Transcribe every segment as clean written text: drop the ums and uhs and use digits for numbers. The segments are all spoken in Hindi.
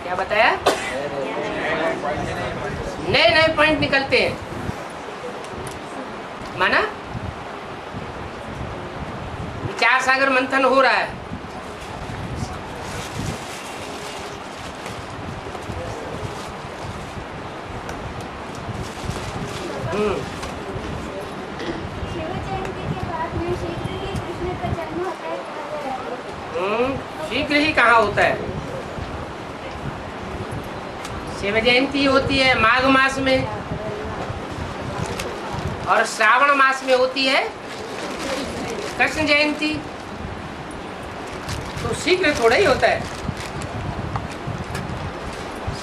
क्या बताया? नए नए पॉइंट निकलते हैं, माना विचार सागर मंथन हो रहा है। शीघ्र ही कहाँ होता है? शिव जयंती होती है माघ मास में और श्रावण मास में होती है कृष्ण जयंती। तो शीघ्र थोड़ा ही होता है।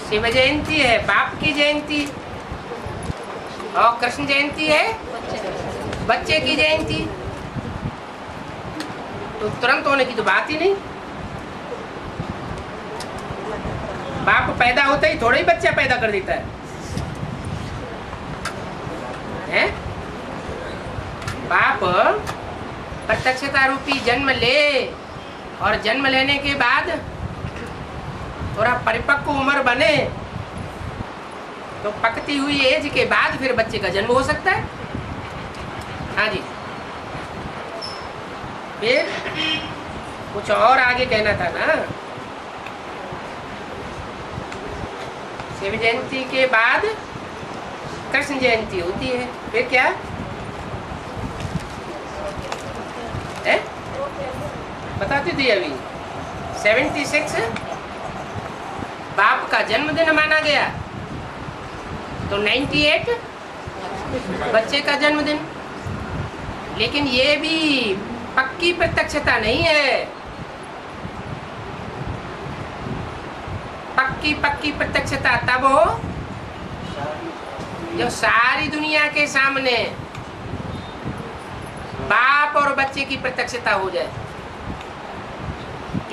शिव जयंती है बाप की जयंती और कृष्ण जयंती है बच्चे की जयंती। तो तुरंत होने की तो बात ही नहीं। बाप पैदा होता ही थोड़ा ही बच्चा पैदा कर देता है? बाप प्रत्यक्षता रूपी जन्म ले और जन्म लेने के बाद थोड़ा परिपक्व उम्र बने तो पकती हुई एज के बाद फिर बच्चे का जन्म हो सकता है। हाँ जी, फिर कुछ और आगे कहना था ना। शिव जयंती के बाद कृष्ण जयंती होती है, फिर क्या है बताती थी अभी। 76 बाप का जन्मदिन माना गया, तो 98 बच्चे का जन्मदिन। लेकिन ये भी पक्की प्रत्यक्षता नहीं है। पक्की प्रत्यक्षता तब हो जब सारी दुनिया के सामने बाप और बच्चे की प्रत्यक्षता हो जाए।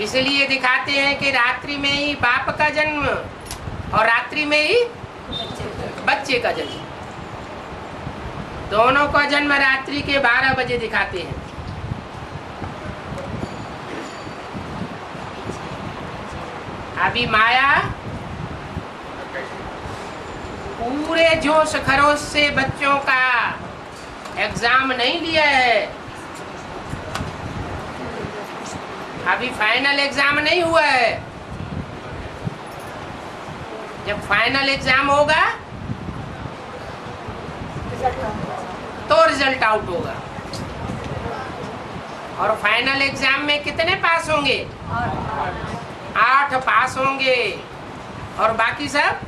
इसलिए दिखाते हैं कि रात्रि में ही बाप का जन्म और रात्रि में ही बच्चे का जन्म। दोनों का जन्म रात्रि के 12 बजे दिखाते हैं। अभी माया पूरे जोश खरोश से बच्चों का एग्जाम नहीं लिया है। अभी फाइनल एग्जाम नहीं हुआ है। जब फाइनल एग्जाम होगा तो रिजल्ट आउट होगा। और फाइनल एग्जाम में कितने पास होंगे? 8 पास होंगे और बाकी सब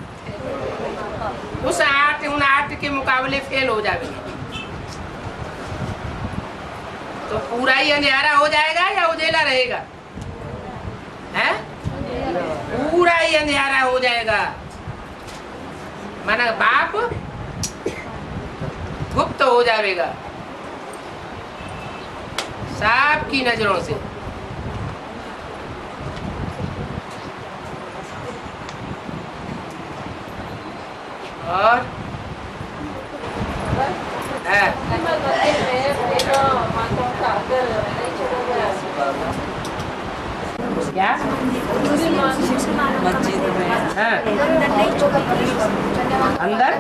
उन 8 के मुकाबले फेल हो जाएंगे। तो पूरा ही अंधेरा हो जाएगा या उजेला रहेगा? है पूरा ही अंधेरा हो जाएगा। माना बाप गुप्त हो जाएगा सबकी नजरों से। और क्या मस्जिद में अंदर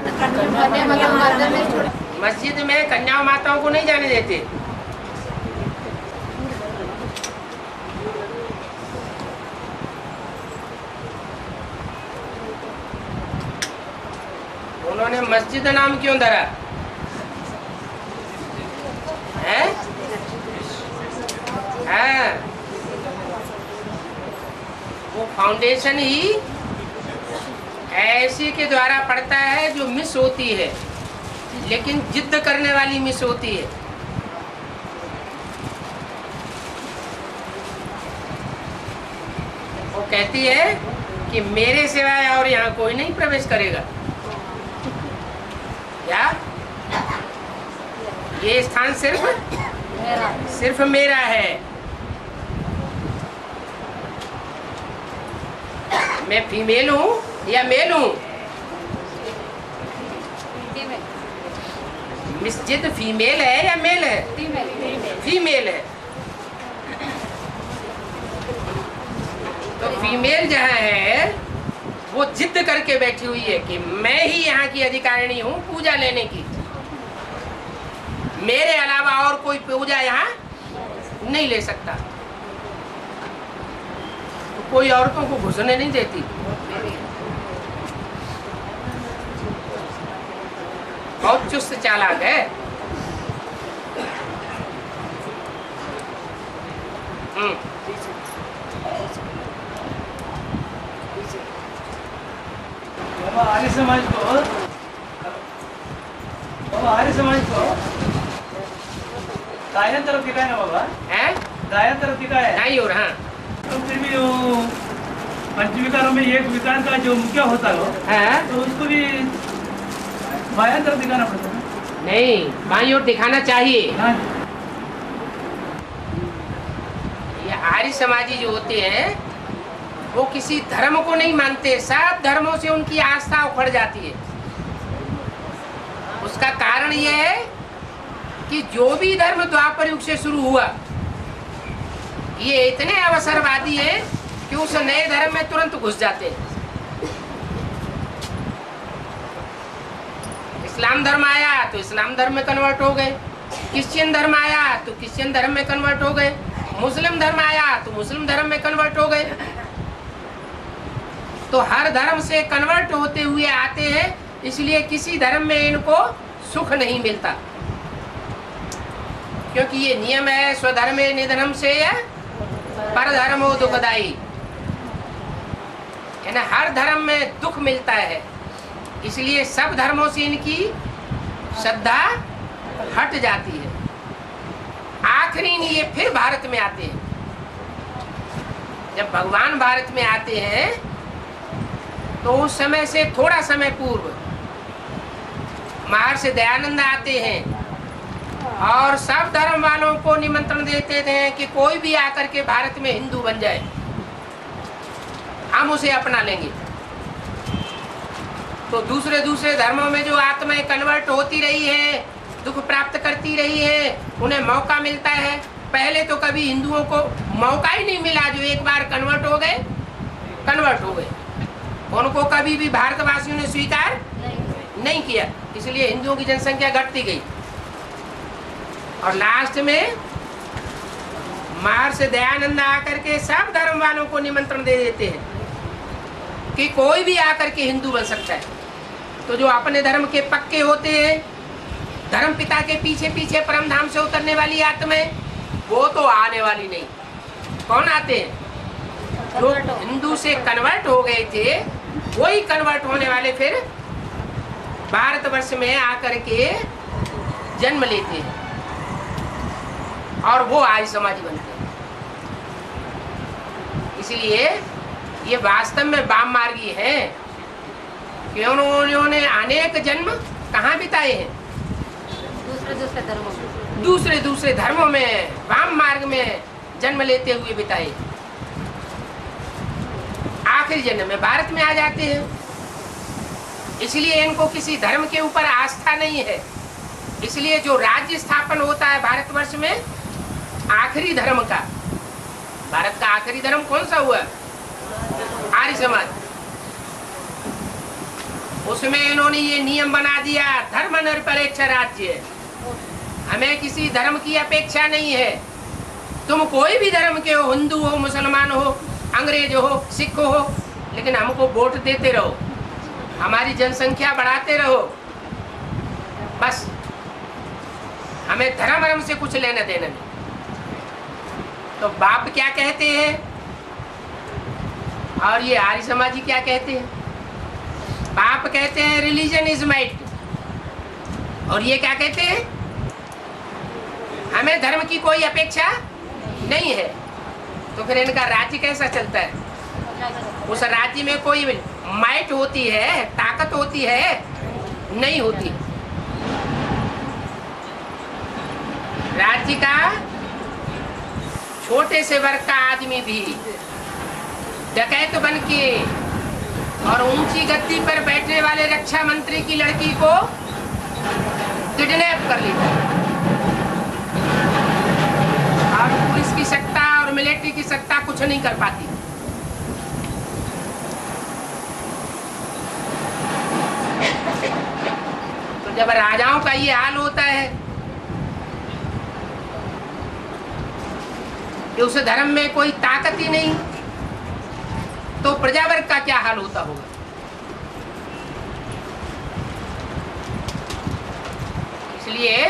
मस्जिद में कन्या माताओं को नहीं जाने देते। उन्होंने मस्जिद नाम क्यों धरा है? वो फाउंडेशन ही ऐसी के द्वारा पड़ता है जो मिस होती है, लेकिन जिद्द करने वाली मिस होती है। वो कहती है कि मेरे सिवाय और यहाँ कोई नहीं प्रवेश करेगा। क्या ये स्थान सिर्फ मेरा है। मैं फीमेल हूँ या मेल हूँ? मस्जिद फीमेल है या मेल है? फीमेल है। तो फीमेल जहाँ है वो जिद करके बैठी हुई है कि मैं ही यहाँ की अधिकारिणी हूँ पूजा लेने की, मेरे अलावा और कोई पूजा यहाँ नहीं ले सकता। तो कोई औरतों को घुसने नहीं देती। बहुत चुस्त चालाक है। आर्य समाज को गायन तरफ दिखाए ना बाबा, हैं? गायन तरफ दिखाए नहीं हो रहा। तो फिर भी वो पंचविकारों में एक विकार का जो मुख्य होता है तो उसको भी बाएं तरफ दिखाना पड़ता है। नहीं, बाईं ओर दिखाना चाहिए। हाँ। ये आर्य समाजी जो होते हैं वो किसी धर्म को नहीं मानते, सब धर्मों से उनकी आस्था उखड़ जाती है। उसका कारण यह है कि जो भी धर्म द्वापर युग से शुरू हुआ ये इतने अवसरवादी हैं कि उस नए धर्म में तुरंत घुस जाते हैं। इस्लाम धर्म आया तो इस्लाम धर्म में कन्वर्ट हो गए, क्रिश्चियन धर्म आया तो क्रिश्चियन धर्म में कन्वर्ट हो गए, मुस्लिम धर्म आया तो मुस्लिम धर्म में कन्वर्ट हो गए। तो हर धर्म से कन्वर्ट होते हुए आते हैं, इसलिए किसी धर्म में इनको सुख नहीं मिलता, क्योंकि ये नियम है स्वधर्मे निधनम से परधर्मो दुखदाई, यानी हर धर्म में दुख मिलता है। इसलिए सब धर्मों से इनकी श्रद्धा हट जाती है। आखिरी ये फिर भारत में आते हैं। जब भगवान भारत में आते हैं तो उस समय से थोड़ा समय पूर्व महर्षि दयानंद आते हैं और सब धर्म वालों को निमंत्रण देते थे कि कोई भी आकर के भारत में हिंदू बन जाए, हम उसे अपना लेंगे। तो दूसरे दूसरे धर्मों में जो आत्माएं कन्वर्ट होती रही है, दुख प्राप्त करती रही है, उन्हें मौका मिलता है। पहले तो कभी हिंदुओं को मौका ही नहीं मिला, जो एक बार कन्वर्ट हो गए कन्वर्ट हो गए, उनको कभी भी भारतवासियों ने स्वीकार नहीं किया। इसलिए हिंदुओं की जनसंख्या घटती गई और लास्ट में महर्षि दयानंद आकर के सब धर्म वालों को निमंत्रण दे देते हैं कि कोई भी आकर के हिंदू बन सकता है। तो जो अपने धर्म के पक्के होते हैं, धर्म पिता के पीछे पीछे परम धाम से उतरने वाली आत्माएं, वो तो आने वाली नहीं। कौन आते हैं? जो हिंदू से कन्वर्ट हो गए थे वही कन्वर्ट होने वाले फिर भारतवर्ष में आकर के जन्म लेते हैं और वो आर्य समाजी बनते हैं। इसलिए ये वास्तव में वाम मार्गी है कि उन्होंने अनेक जन्म कहाँ बिताए हैं? दूसरे दूसरे धर्मों में वाम मार्ग में जन्म लेते हुए बिताए। आखिरी जन्म में भारत में आ जाते हैं। इसलिए इनको किसी धर्म के ऊपर आस्था नहीं है। इसलिए जो राज्य स्थापन होता है भारतवर्ष में आखिरी धर्म का, भारत का आखिरी धर्म कौन सा हुआ? आर्य समाज। उसमें इन्होंने ये नियम बना दिया, धर्म निरपेक्ष राज्य, हमें किसी धर्म की अपेक्षा नहीं है। तुम कोई भी धर्म के हो, हिंदू हो, मुसलमान हो, अंग्रेज हो, सिख हो, लेकिन हमको वोट देते रहो, हमारी जनसंख्या बढ़ाते रहो, बस हमें धर्म से कुछ लेना देना नहीं। तो बाप क्या कहते हैं और ये आर्य समाजी क्या कहते हैं? बाप कहते हैं रिलीजन इज माइट, और ये क्या कहते हैं? हमें धर्म की कोई अपेक्षा नहीं है। तो फिर इनका राज्य कैसा चलता है? उस राज्य में कोई माइट होती है, ताकत होती है? नहीं होती। राज्य का छोटे से वर्ग का आदमी भी डकैत बन के और ऊंची गद्दी पर बैठने वाले रक्षा मंत्री की लड़की को किडनैप कर लेता है। और पुलिस की सत्ता और मिलिट्री की सत्ता कुछ नहीं कर पाती। जब राजाओं का ये हाल होता है कि उस धर्म में कोई ताकत ही नहीं, तो प्रजावर्ग का क्या हाल होता होगा। इसलिए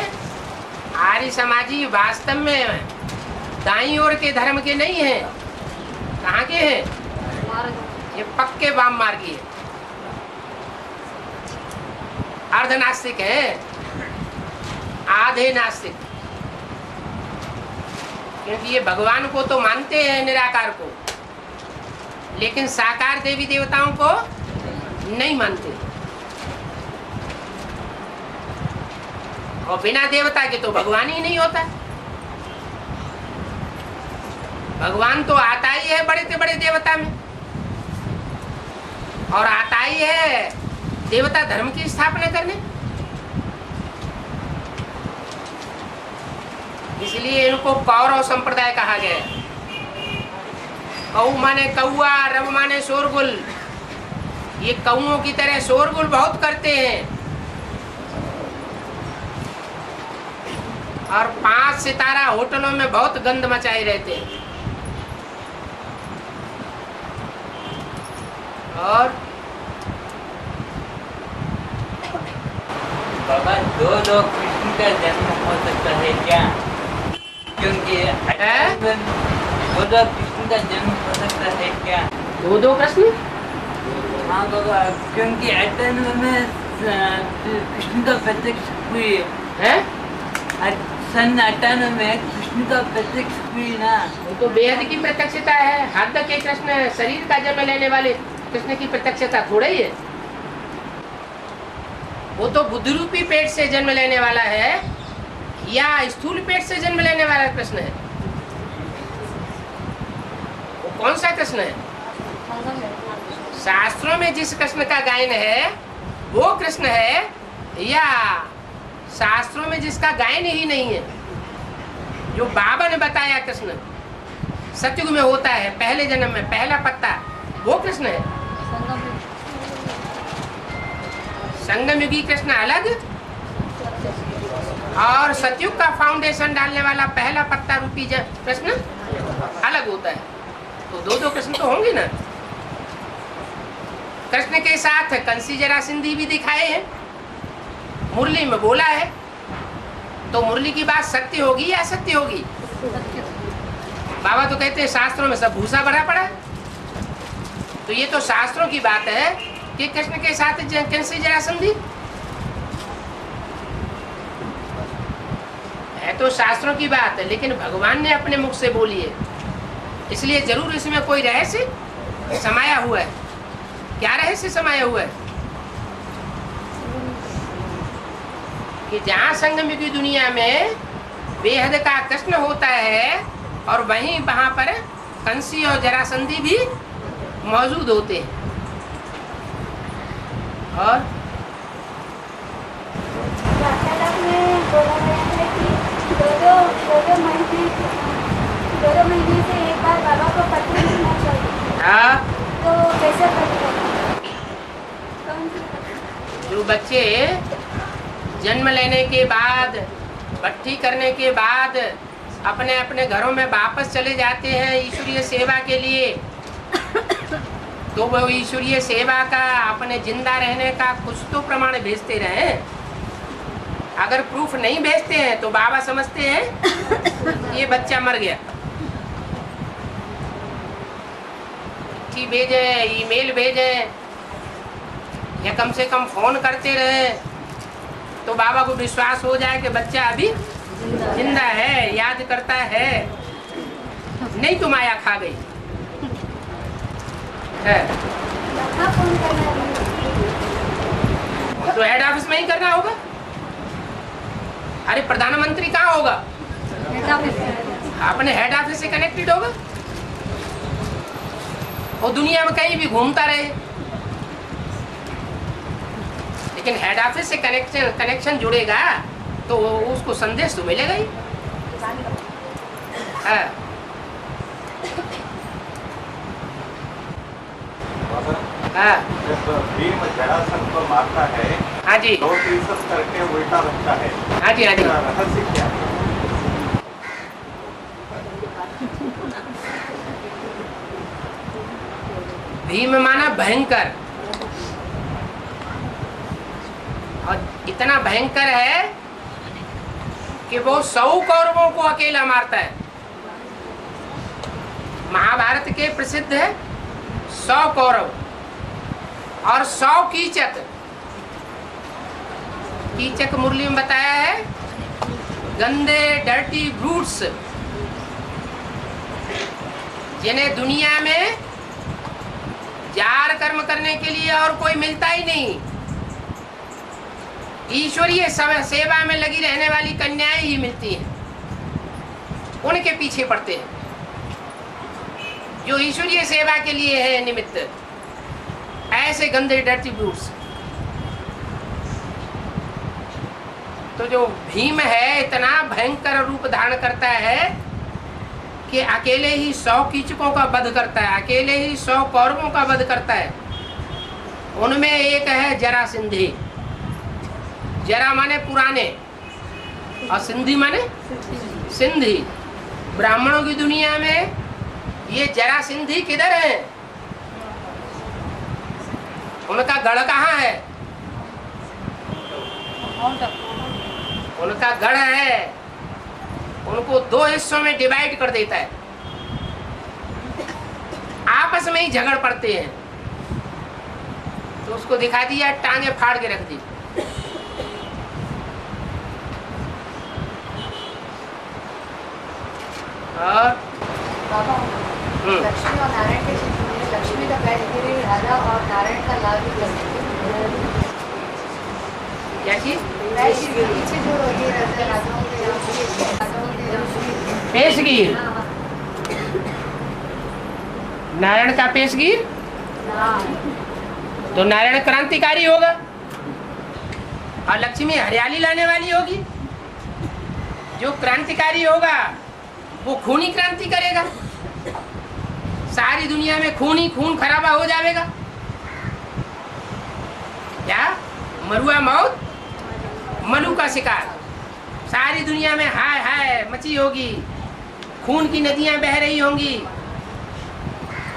आर्य समाजी वास्तव में दाईं ओर के धर्म के नहीं हैं। कहाँ के हैं? ये पक्के वाम मार्गी है, अर्धनास्तिक है, आधे नास्तिक। क्योंकि ये भगवान को तो मानते हैं, निराकार को, लेकिन साकार देवी देवताओं को नहीं मानते। और बिना देवता के तो भगवान ही नहीं होता। भगवान तो आता ही है बड़े से बड़े देवता में, और आता ही है देवता धर्म की स्थापना करने। इसलिए इनको कौरव संप्रदाय कहा गया है। कौ माने कौआ, रव माने शोरगुल। ये कौओं की तरह शोरगुल बहुत करते हैं, और 5 सितारा होटलों में बहुत गंद मचाए रहते हैं। और बाबा दो कृष्ण का जन्म हो सकता है क्या? क्योंकि दो कृष्ण का जन्म हो सकता है क्या? दो कृष्ण? हाँ बाबा, क्योंकि अठानवे में कृष्ण का प्रत्यक्ष हुई है। सन 98 में कृष्ण का प्रत्यक्ष हुई ना। वो तो बेहद की प्रत्यक्षता है। हद के कृष्ण, शरीर का जन्म लेने वाले कृष्ण की प्रत्यक्षता थोड़ा ही है। वो तो बुद्धि रूपी पेट से जन्म लेने वाला है, या स्थूल पेट से जन्म लेने वाला कृष्ण है। वो कौन सा कृष्ण है? शास्त्रों में जिस कृष्ण का गायन है वो कृष्ण है, या शास्त्रों में जिसका गायन ही नहीं है, जो बाबा ने बताया कृष्ण सतयुग में होता है, पहले जन्म में पहला पत्ता, वो कृष्ण है। संगम युगी कृष्ण अलग, और सतयुग का फाउंडेशन डालने वाला पहला पत्ता रूपी कृष्ण अलग होता है। तो दो कृष्ण तो होंगे ना। कृष्ण के साथ कंसी जरासंधी भी दिखाए हैं, मुरली में बोला है। तो मुरली की बात सत्य होगी या असत्य होगी? बाबा तो कहते हैं शास्त्रों में सब भूसा भरा पड़ा। तो ये तो शास्त्रों की बात है कि कृष्ण के साथ कंसी जरासंधी है, तो शास्त्रों की बात है, लेकिन भगवान ने अपने मुख से बोली है, इसलिए जरूर इसमें कोई रहस्य समाया हुआ है। क्या रहस्य समाया हुआ है? कि जहाँ संगम की दुनिया में बेहद का कृष्ण होता है, और वहीं वहां पर कंसी और जरासंधी भी मौजूद होते हैं। और दो महीने से एक बार बाबा को पत्र लिखना चाहिए। हाँ, तो कैसे करेंगे? जो बच्चे जन्म लेने के बाद, भट्टी करने के बाद अपने अपने घरों में वापस चले जाते हैं ईश्वरीय सेवा के लिए, तो वो ईश्वरीय सेवा का, अपने जिंदा रहने का कुछ तो प्रमाण भेजते रहे। अगर प्रूफ नहीं भेजते हैं तो बाबा समझते हैं ये बच्चा मर गया। चिट्ठी भेजे, ईमेल भेजे, या कम से कम फोन करते रहे, तो बाबा को विश्वास हो जाए कि बच्चा अभी जिंदा है, याद करता है, नहीं तो माया खा गई है। तो हेड ऑफिस में ही करना होगा। अरे प्रधानमंत्री कहाँ होगा? अपने हेड ऑफिस से कनेक्टेड होगा। वो दुनिया में कहीं भी घूमता रहे, लेकिन हेड ऑफिस से कनेक्शन जुड़ेगा तो उसको संदेश तो मिलेगा ही। हाँ। हाँ जब भीम जरासंध को मारता है हाँ जी 2-3 करके उल्टा रखता है, हाँ जी हाँ जी। इसका रहस्य क्या है? भीम माना भयंकर, और इतना भयंकर है कि वो 100 कौरवों को अकेला मारता है। महाभारत के प्रसिद्ध है 100 कौरव और 100 कीचक। कीचक मुरली में बताया है गंदे डर्टी ब्रूट्स, जिन्हें दुनिया में जार कर्म करने के लिए और कोई मिलता ही नहीं। ईश्वरीय सेवा में लगी रहने वाली कन्याएं ही मिलती हैं, उनके पीछे पड़ते हैं जो ईश्वरीय सेवा के लिए है निमित्त। ऐसे गंदे डर्टी ब्रूट्स। तो जो भीम है इतना भयंकर रूप धारण करता है कि अकेले ही 100 कीचकों का वध करता है, अकेले ही 100 कौरवों का वध करता है। उनमें एक है जरासिंधी। जरा माने पुराने और सिंधी माने सिंधी। ब्राह्मणों की दुनिया में ये जरासिंधी किधर है? उनका गढ़ कहाँ है? उनका गढ़ है, उनको 2 हिस्सों में डिवाइड कर देता है, आपस में ही झगड़ पड़ते हैं। तो उसको दिखा दिया, टांगे फाड़ के रख दी। और लक्ष्मी और नारायण के चित्र में लक्ष्मी का पैर गिरे राधा और नारायण का लाल भी क्या चीज? पीछे जो ये रहते राजाओं के पेशगीर, नारायण का पेशगीर। तो नारायण क्रांतिकारी होगा और लक्ष्मी हरियाली लाने वाली होगी। जो क्रांतिकारी होगा वो खूनी क्रांति करेगा, सारी दुनिया में खून ही खून खराबा हो जाएगा। क्या मरुआ मौत मनु का शिकार, सारी दुनिया में हाय हाय मची होगी, खून की नदियां बह रही होंगी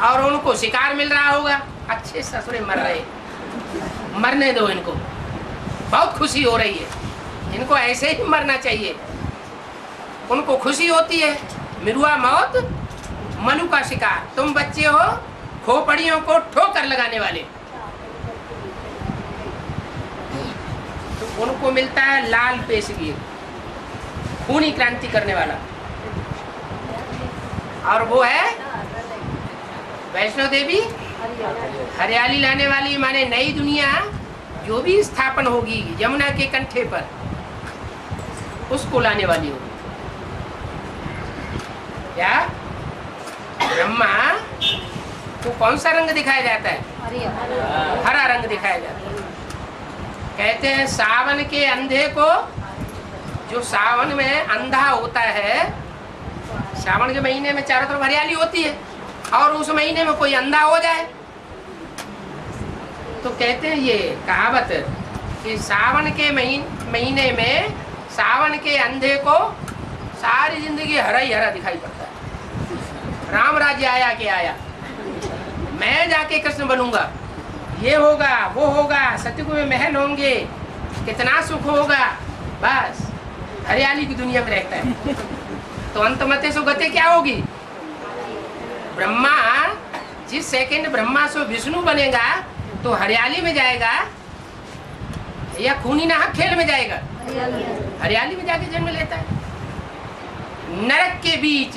और उनको शिकार मिल रहा होगा। अच्छे ससुरे मर रहे, मरने दो इनको, बहुत खुशी हो रही है, इनको ऐसे ही मरना चाहिए। उनको खुशी होती है, मिरुआ मौत मनु का शिकार। तुम बच्चे हो खोपड़ियों को ठोकर लगाने वाले। तो उनको मिलता है लाल पेशगीर, खूनी क्रांति करने वाला। और वो है वैष्णो देवी, हरियाली लाने वाली, माने नई दुनिया जो भी स्थापन होगी यमुना के कंठे पर, उसको लाने वाली होगी। क्या ब्रह्मा को कौन सा रंग दिखाया जाता है? हरा रंग दिखाया जाता है। कहते हैं सावन के अंधे को, जो सावन में अंधा होता है, सावन के महीने में चारों तरफ हरियाली होती है और उस महीने में कोई अंधा हो जाए तो कहते हैं ये कहावत कि सावन के महीने में सावन के अंधे को सारी जिंदगी हरा ही हरा दिखाई पड़ता है। राम राज्य आया के आया, मैं जाके कृष्ण बनूंगा, ये होगा वो होगा, सतयुग में महल होंगे, कितना सुख होगा, बस हरियाली की दुनिया में रहता है। तो अंतमते सो गति क्या होगी? ब्रह्मा जिस सेकंड ब्रह्मा सो विष्णु बनेगा तो हरियाली में जाएगा या खूनी नाहक खेल में जाएगा? हरियाली में जाके जन्म लेता है। नरक के बीच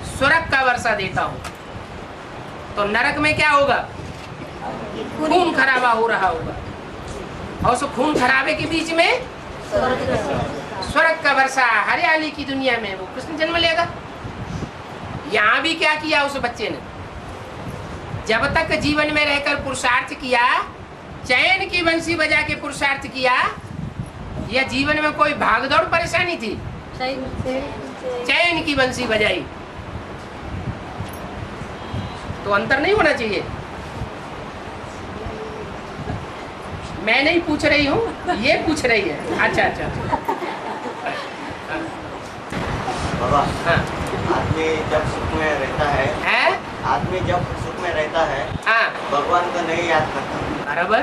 स्वर्ग का वर्षा देता हूँ, तो नरक में क्या होगा? खून खराबा हो रहा होगा, और उस खून खराबे के बीच में स्वर्ग का वर्षा, हरियाली की दुनिया में वो कृष्ण जन्म लेगा। यहाँ भी क्या किया उस बच्चे ने? जब तक जीवन में रहकर पुरुषार्थ किया, चैन की बंसी बजा के पुरुषार्थ किया, या जीवन में कोई भागदौड़ परेशानी थी? चैन की बंसी बजाई। तो अंतर नहीं होना चाहिए। मैं नहीं पूछ रही हूँ, ये पूछ रही है। अच्छा अच्छा। बाबा, हाँ आदमी जब सुख में रहता है, है, आदमी जब सुख में रहता है हाँ भगवान को नहीं याद करता, बराबर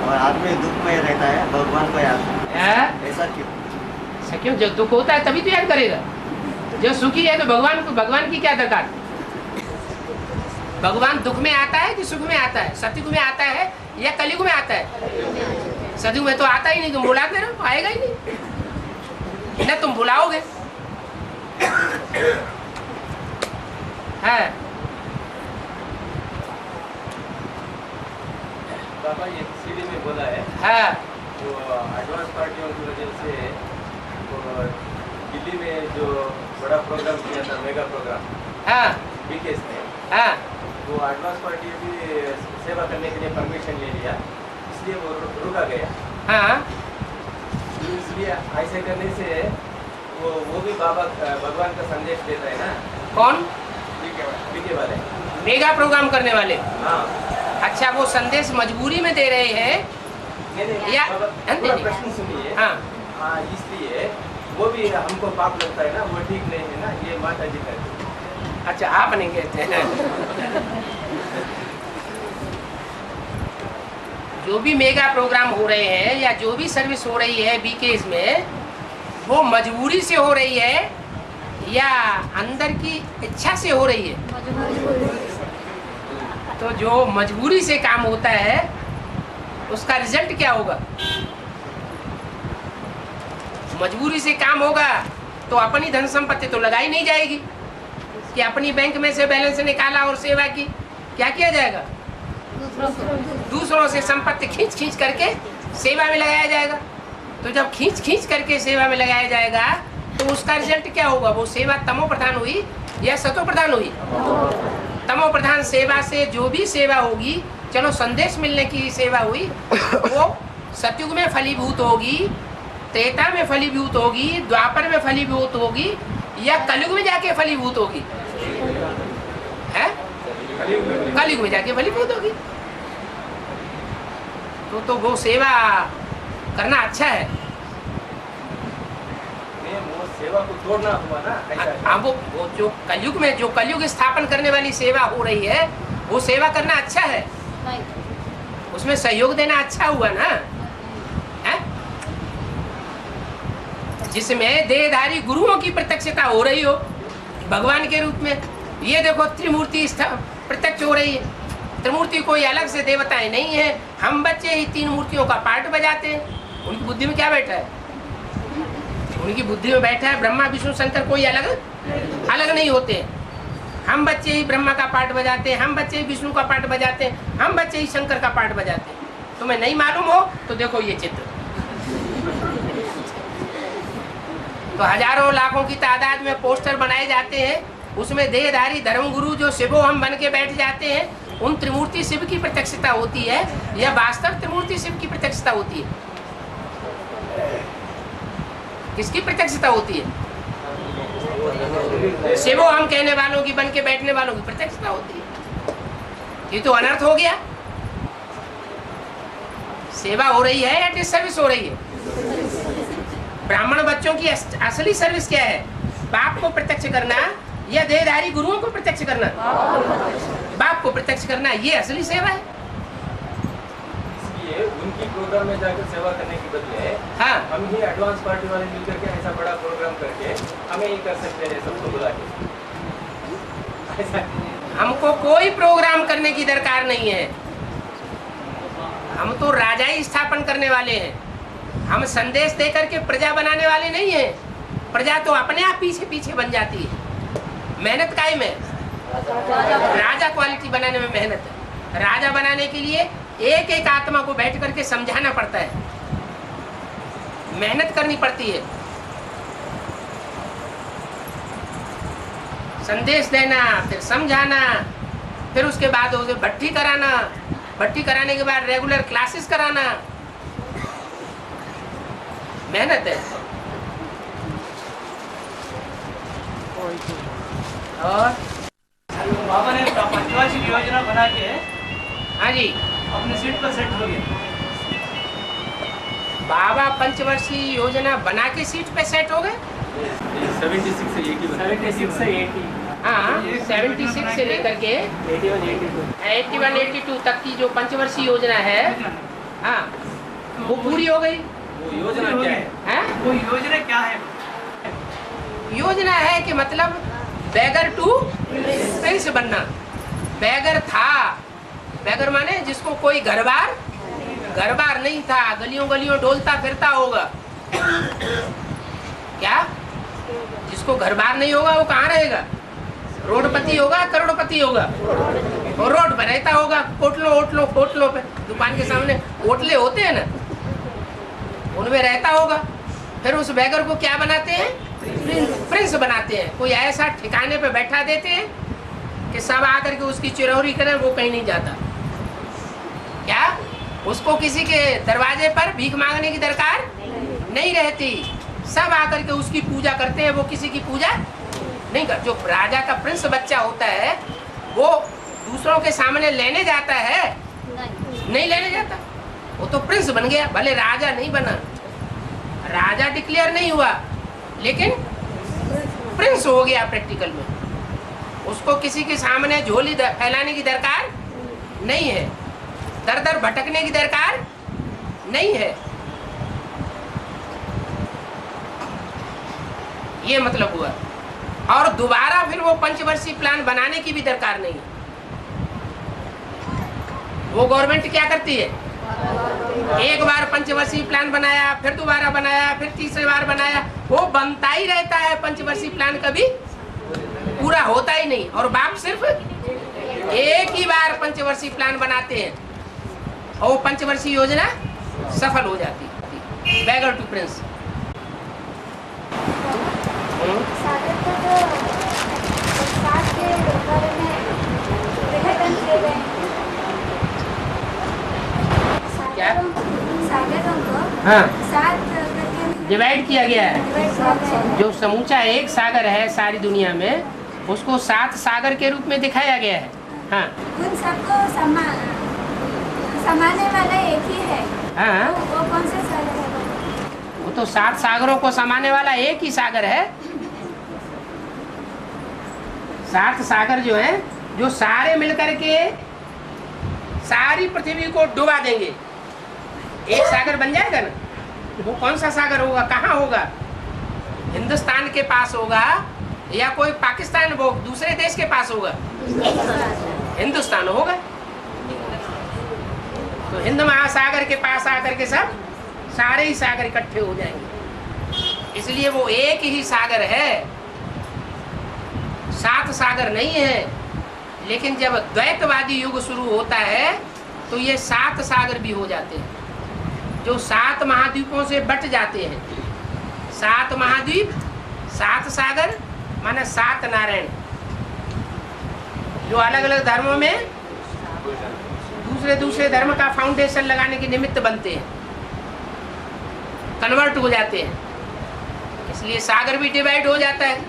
और आदमी दुख में रहता है भगवान को याद करता है। है। ऐसा क्यों? ऐसा क्यों? जब दुख होता है तभी तो याद करेगा। जो सुखी है तो भगवान की क्या दरकार? भगवान दुख में आता है कि सुख में आता है? सतयुग में आता है या कलयुग में आता है? सतयुग में तो आता ही नहीं, तुम बुलाते रहो, आएगा ही नहीं, न तुम बुलाओगे। है बाबा ये सीडी में बोला है हाँ तो एडवांस पार्टियों की वजह से वो दिल्ली में जो बड़ा प्रोग्राम किया था, मेगा प्रोग्राम हाँ बीकेएस ने, हाँ वो एडवांस पार्टी भी सेवा करने के लिए परमिशन ले लिया, इसलिए वो रुका गया। हाँ। तो इसलिए ऐसे करने से वो भी बाबा भगवान का संदेश देता है ना। कौन? बीके वाले मेगा प्रोग्राम करने वाले। हाँ। अच्छा, वो संदेश मजबूरी में दे रहे हैं नहीं या पूरा प्रश्न सुनिए। हाँ हाँ, इसलिए वो भी हमको पाप लगता है ना, वो ठीक नहीं है ना, ये माता जी कहते हैं। अच्छा, आप नहीं कहते हैं। जो भी मेगा प्रोग्राम हो रहे हैं या जो भी सर्विस हो रही है बीकेएस में, वो मजबूरी से हो रही है या अंदर की इच्छा से हो रही है? तो जो मजबूरी से काम होता है उसका रिजल्ट क्या होगा? मजबूरी से काम होगा तो अपनी धन संपत्ति तो लगाई नहीं जाएगी कि अपनी बैंक में से बैलेंस निकाला और सेवा की। क्या किया जाएगा? दूसरों से संपत्ति खींच खींच करके सेवा में लगाया जाएगा। तो जब खींच खींच करके सेवा में लगाया जाएगा तो उसका रिजल्ट क्या होगा? वो सेवा तमो प्रधान हुई या सतो प्रधान हुई? तमो प्रधान सेवा से जो भी सेवा होगी, चलो संदेश मिलने की सेवा हुई, वो सतयुग में फलीभूत होगी, त्रेता में फलीभूत होगी, द्वापर में फलीभूत होगी या कलयुग में जाके फलीभूत होगी? है? कलयुग में जाके फलीभूत होगी। तो वो सेवा करना अच्छा है। वो सेवा को तोड़ना हुआ ना, ऐसा। अब वो जो कलयुग में जो कलयुग स्थापन करने वाली सेवा हो रही है, वो सेवा करना अच्छा है, उसमें सहयोग देना अच्छा हुआ ना, है? जिसमें देहधारी गुरुओं की प्रत्यक्षता हो रही हो भगवान के रूप में। ये देखो त्रिमूर्ति प्रत्यक्ष हो रही है। त्रिमूर्ति कोई अलग से देवताएं नहीं है, हम बच्चे ही तीन मूर्तियों का पार्ट बजाते हैं। उनकी बुद्धि में क्या बैठा है? उनकी बुद्धि में बैठा है ब्रह्मा विष्णु शंकर, कोई अलग नहीं होते हैं। हम बच्चे ही ब्रह्मा का पार्ट बजाते हैं, हम बच्चे ही विष्णु का पार्ट बजाते हैं, हम बच्चे ही शंकर का पार्ट बजाते हैं। तुम्हें नहीं मालूम हो तो देखो ये चित्र। तो हजारों लाखों की तादाद में पोस्टर बनाए जाते हैं, उसमें देहधारी धर्मगुरु जो शिवो हम बन के बैठ जाते हैं, उन त्रिमूर्ति शिव की प्रत्यक्षता होती है या वास्तव त्रिमूर्ति शिव की प्रत्यक्षता होती है? किसकी प्रत्यक्षता होती है? शिवो हम कहने वालों की, बन के बैठने वालों की प्रत्यक्षता होती है। ये तो अनर्थ हो गया। सेवा हो रही है या डिसर्विस हो रही है? ब्राह्मण बच्चों की असली सर्विस क्या है? बाप को प्रत्यक्ष करना या देहधारी गुरुओं को प्रत्यक्ष करना? बाप को प्रत्यक्ष करना, ये असली सेवा है। इसलिए उनकी प्रोग्राम में जाकर सेवा करने के बदले हाँ, हम ही एडवांस पार्टी वाले मिलकर के ऐसा बड़ा प्रोग्राम करके हमें ही कर सकते हैं, सबको बुला के। हमको कोई प्रोग्राम करने की दरकार नहीं है। हम तो राजा ही स्थापन करने वाले हैं। हम संदेश देकर के प्रजा बनाने वाले नहीं हैं। प्रजा तो अपने आप पीछे पीछे बन जाती है। मेहनत काहे में? राजा क्वालिटी बनाने में मेहनत है। राजा बनाने के लिए एक एक आत्मा को बैठ करके समझाना पड़ता है, मेहनत करनी पड़ती है। संदेश देना, फिर समझाना, फिर उसके बाद उसे भट्टी कराना, भट्टी कराने के बाद रेगुलर क्लासेस कराना, मेहनत है। और बाबा ने पंचवार्षिक योजना बना के हाँ जी, अपने सीट पर सेट हो गए। बाबा पंचवर्षीय योजना बना के सीट पे सेट हो गए। 76 से 80 हाँ, 76 से लेकर के 81 82 तक की जो पंचवर्षीय योजना है, हाँ, वो पूरी हो गई। वो योजना क्या है? हैं? वो योजना क्या है? योजना है कि मतलब बैगर टू प्रिंस बनना। बैगर था, बैगर माने जिसको कोई घर बार नहीं था, गलियों गलियों डोलता फिरता होगा। क्या? जिसको घर बार नहीं होगा वो कहाँ रहेगा? रोडपति होगा, करोड़पति होगा, और रोड पर रहता होगा। होटलों पे, दुकान के सामने होटले होते हैं ना, उनमें रहता होगा। फिर उस बैगर को क्या बनाते हैं? प्रिंस बनाते हैं। कोई ऐसा ठिकाने पे बैठा देते हैं कि सब आकर के उसकी चिरौरी करें, वो कहीं नहीं जाता। क्या? उसको किसी के दरवाजे पर भीख मांगने की दरकार नहीं रहती। सब आकर के उसकी पूजा करते हैं, वो किसी की पूजा नहीं कर। जो राजा का प्रिंस बच्चा होता है वो दूसरों के सामने लेने जाता है? नहीं लेने जाता। वो तो प्रिंस बन गया, भले राजा नहीं बना, राजा डिक्लेयर नहीं हुआ, लेकिन प्रिंस हो गया प्रैक्टिकल में। उसको किसी के सामने झोली फैलाने की दरकार नहीं है, दर दर भटकने की दरकार नहीं है। ये मतलब हुआ। और दोबारा फिर वो पंचवर्षीय प्लान बनाने की भी दरकार नहीं है। वो गवर्नमेंट क्या करती है? एक बार पंचवर्षीय प्लान बनाया, फिर दोबारा बनाया, फिर तीसरी बार बनाया, वो बनता ही रहता है। पंचवर्षीय प्लान कभी पूरा होता ही नहीं। और बाप सिर्फ एक ही बार पंचवर्षीय प्लान बनाते हैं और वो पंचवर्षीय योजना सफल हो जाती है। Bagger to Prince. सागर को तो सात के बारे में विभाजन किए गए हैं। क्या? सागरों को हाँ, 7 करके डिवाइड किया गया है। डिवाइड किया गया है। जो समूचा एक सागर है सारी दुनिया में, उसको 7 सागर के रूप में दिखाया गया है। हाँ, उन सबको समाने वाला एक ही है। हाँ, वो कौन सा सागर है? वो तो 7 सागरों को समाने वाला एक ही सागर है। 7 सागर जो है, जो सारे मिलकर के सारी पृथ्वी को डुबा देंगे, एक सागर बन जाएगा ना। वो कौन सा सागर होगा? कहाँ होगा? हिंदुस्तान के पास होगा या कोई पाकिस्तान, वो दूसरे देश के पास होगा? हिंदुस्तान होगा। तो हिंद महासागर के पास आकर के सब सारे ही सागर इकट्ठे हो जाएंगे। इसलिए वो एक ही सागर है, 7 सागर नहीं है। लेकिन जब द्वैतवादी युग शुरू होता है तो ये 7 सागर भी हो जाते हैं, जो 7 महाद्वीपों से बट जाते हैं। 7 महाद्वीप, 7 सागर, माने 7 नारायण, जो अलग अलग धर्मों में दूसरे धर्म का फाउंडेशन लगाने के निमित्त बनते हैं, कन्वर्ट हो जाते हैं। इसलिए सागर भी डिवाइड हो जाता है।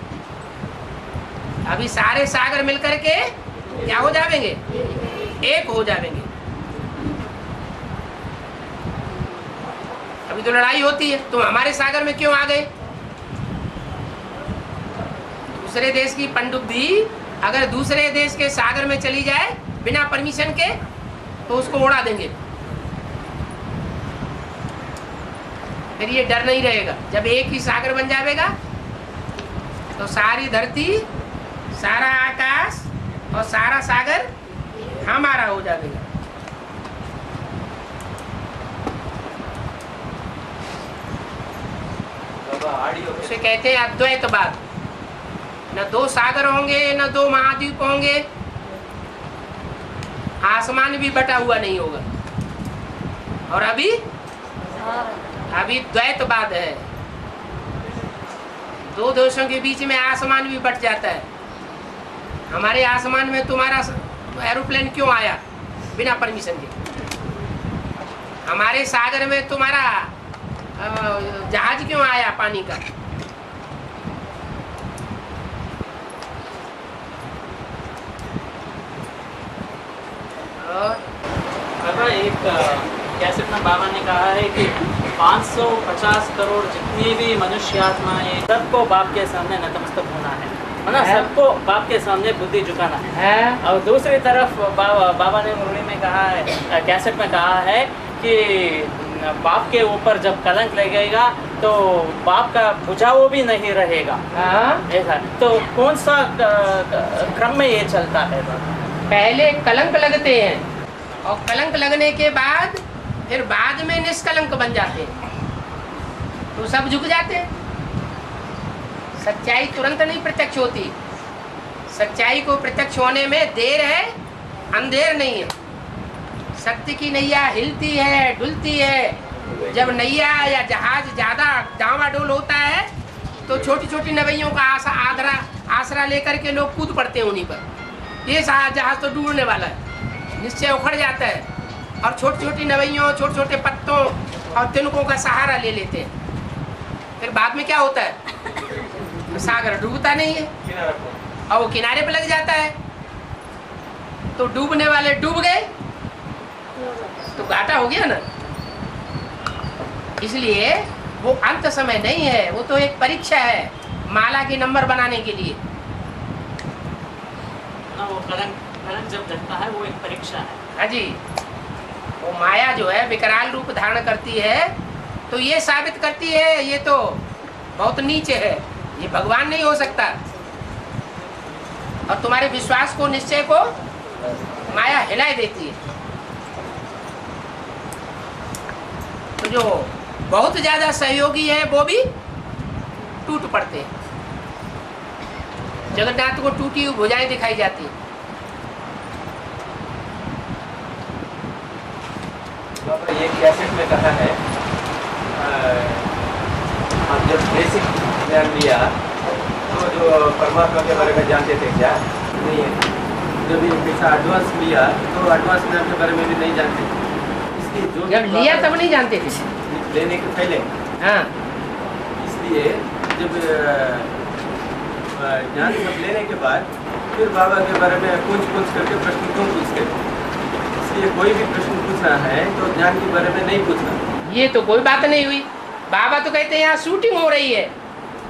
अभी सारे सागर मिलकर के क्या हो जाएंगे? एक हो जाएंगे। अभी तो लड़ाई होती है, तुम हमारे सागर में क्यों आ गए? दूसरे देश की पनडुब्बी अगर दूसरे देश के सागर में चली जाए बिना परमिशन के, तो उसको उड़ा देंगे। फिर ये डर नहीं रहेगा। जब एक ही सागर बन जाएगा तो सारी धरती, सारा आकाश और सारा सागर हमारा हो जाएगा। उसे कहते हैं अद्वैतवाद। न 2 सागर होंगे, न 2 महाद्वीप होंगे, आसमान भी बटा हुआ नहीं होगा। और अभी द्वैतवाद है। 2 देशों के बीच में आसमान भी बट जाता है। हमारे आसमान में तुम्हारा एरोप्लेन क्यों आया बिना परमिशन के? हमारे सागर में तुम्हारा जहाज क्यों आया पानी का? बाबा, एक कैसेट में बाबा ने कहा है कि 550 करोड़ जितनी भी मनुष्य आत्माएं सबको बाप के सामने नतमस्तक होना है ना, सबको बाप के सामने बुद्धि झुकाना है। और दूसरी तरफ बाबा ने मुरली में कहा है, कैसेट में कहा है कि बाप के ऊपर जब कलंक लगेगा तो बाप का बुझाव भी नहीं रहेगा। ऐसा तो कौन सा क्रम में ये चलता है? पहले कलंक लगते हैं और कलंक लगने के बाद फिर बाद में निष्कलंक बन जाते हैं, तो सब झुक जाते हैं। सच्चाई तुरंत नहीं प्रत्यक्ष होती, सच्चाई को प्रत्यक्ष होने में देर है, अंधेर नहीं है। सत्य की नैया हिलती है, डुलती है। जब नैया या जहाज ज्यादा डावाडोल होता है तो छोटी छोटी नवैयों का आसरा लेकर के लोग कूद पड़ते हैं उन्हीं पर। ये जहाज तो डूबने वाला है, निश्चय उखड़ जाता है और छोटी छोटी नवैयों, छोटे छोटे पत्तों और तिनकों का सहारा ले लेते हैं। फिर बाद में क्या होता है? सागर डूबता नहीं है और वो किनारे पे लग जाता है, तो डूबने वाले डूब गए तो घाटा हो गया ना। इसलिए वो अंत समय नहीं है, वो तो एक परीक्षा है माला के नंबर बनाने के लिए। वो कलंक जब लगता है वो एक परीक्षा है। हाँ जी, वो माया जो है विकराल रूप धारण करती है तो ये साबित करती है ये तो बहुत नीचे है, ये भगवान नहीं हो सकता। और तुम्हारे विश्वास को, निश्चय को माया हिला देती है। तो जो बहुत ज्यादा सहयोगी है वो भी टूट पड़ते हैं। जगन्नाथ को टूटी हुई भुजाएं दिखाई जाती है। ये कैसेट में कहा है, हम जब बेसिक ज्ञान लिया तो जो परमात्मा के बारे में जानते थे क्या नहीं है, जब ये पैसा एडवांस लिया तो एडवांस ज्ञान के बारे में भी नहीं जानते थे। इसलिए जो जब लिया तब नहीं जानते थे, लेने के पहले। हाँ, इसलिए जब ज्ञान सब लेने के बाद फिर बाबा के बारे में पूछ करके प्रश्न क्यों पूछते? इसलिए कोई भी प्रश्न पूछना है तो ज्ञान के बारे में नहीं पूछना। ये तो कोई बात नहीं हुई। बाबा तो कहते हैं यहाँ शूटिंग हो रही है।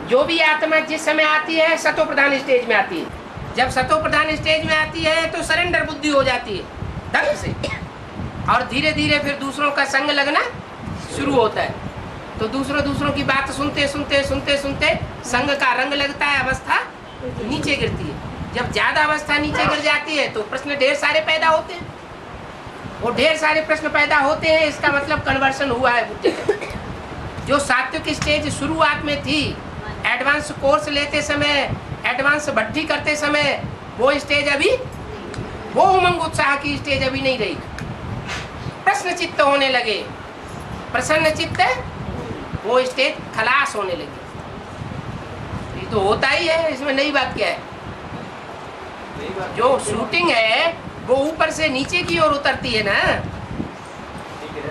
जो भी आत्मा जिस समय आती है सतो प्रधान स्टेज में आती है। जब सतो प्रधान स्टेज में आती है तो सरेंडर बुद्धि हो जाती है ढंग से, और धीरे धीरे फिर दूसरों का संग लगना शुरू होता है। तो दूसरों की बात सुनते सुनते संग का रंग लगता है, अवस्था नीचे गिरती है। जब ज्यादा अवस्था नीचे गिर जाती है तो प्रश्न ढेर सारे पैदा होते हैं। वो ढेर सारे प्रश्न पैदा होते हैं, इसका मतलब कन्वर्सन हुआ है बुद्धि का। जो सात्विक स्टेज शुरुआत में थी, एडवांस कोर्स लेते समय, एडवांस भट्टी करते समय, वो स्टेज अभी, वो उमंग उत्साह की स्टेज अभी नहीं रही। प्रश्न चित्त होने लगे, प्रसन्न चित्त, वो स्टेज खलास होने लगी। ये तो होता ही है, इसमें नई बात क्या है? जो शूटिंग है वो ऊपर से नीचे की ओर उतरती है ना।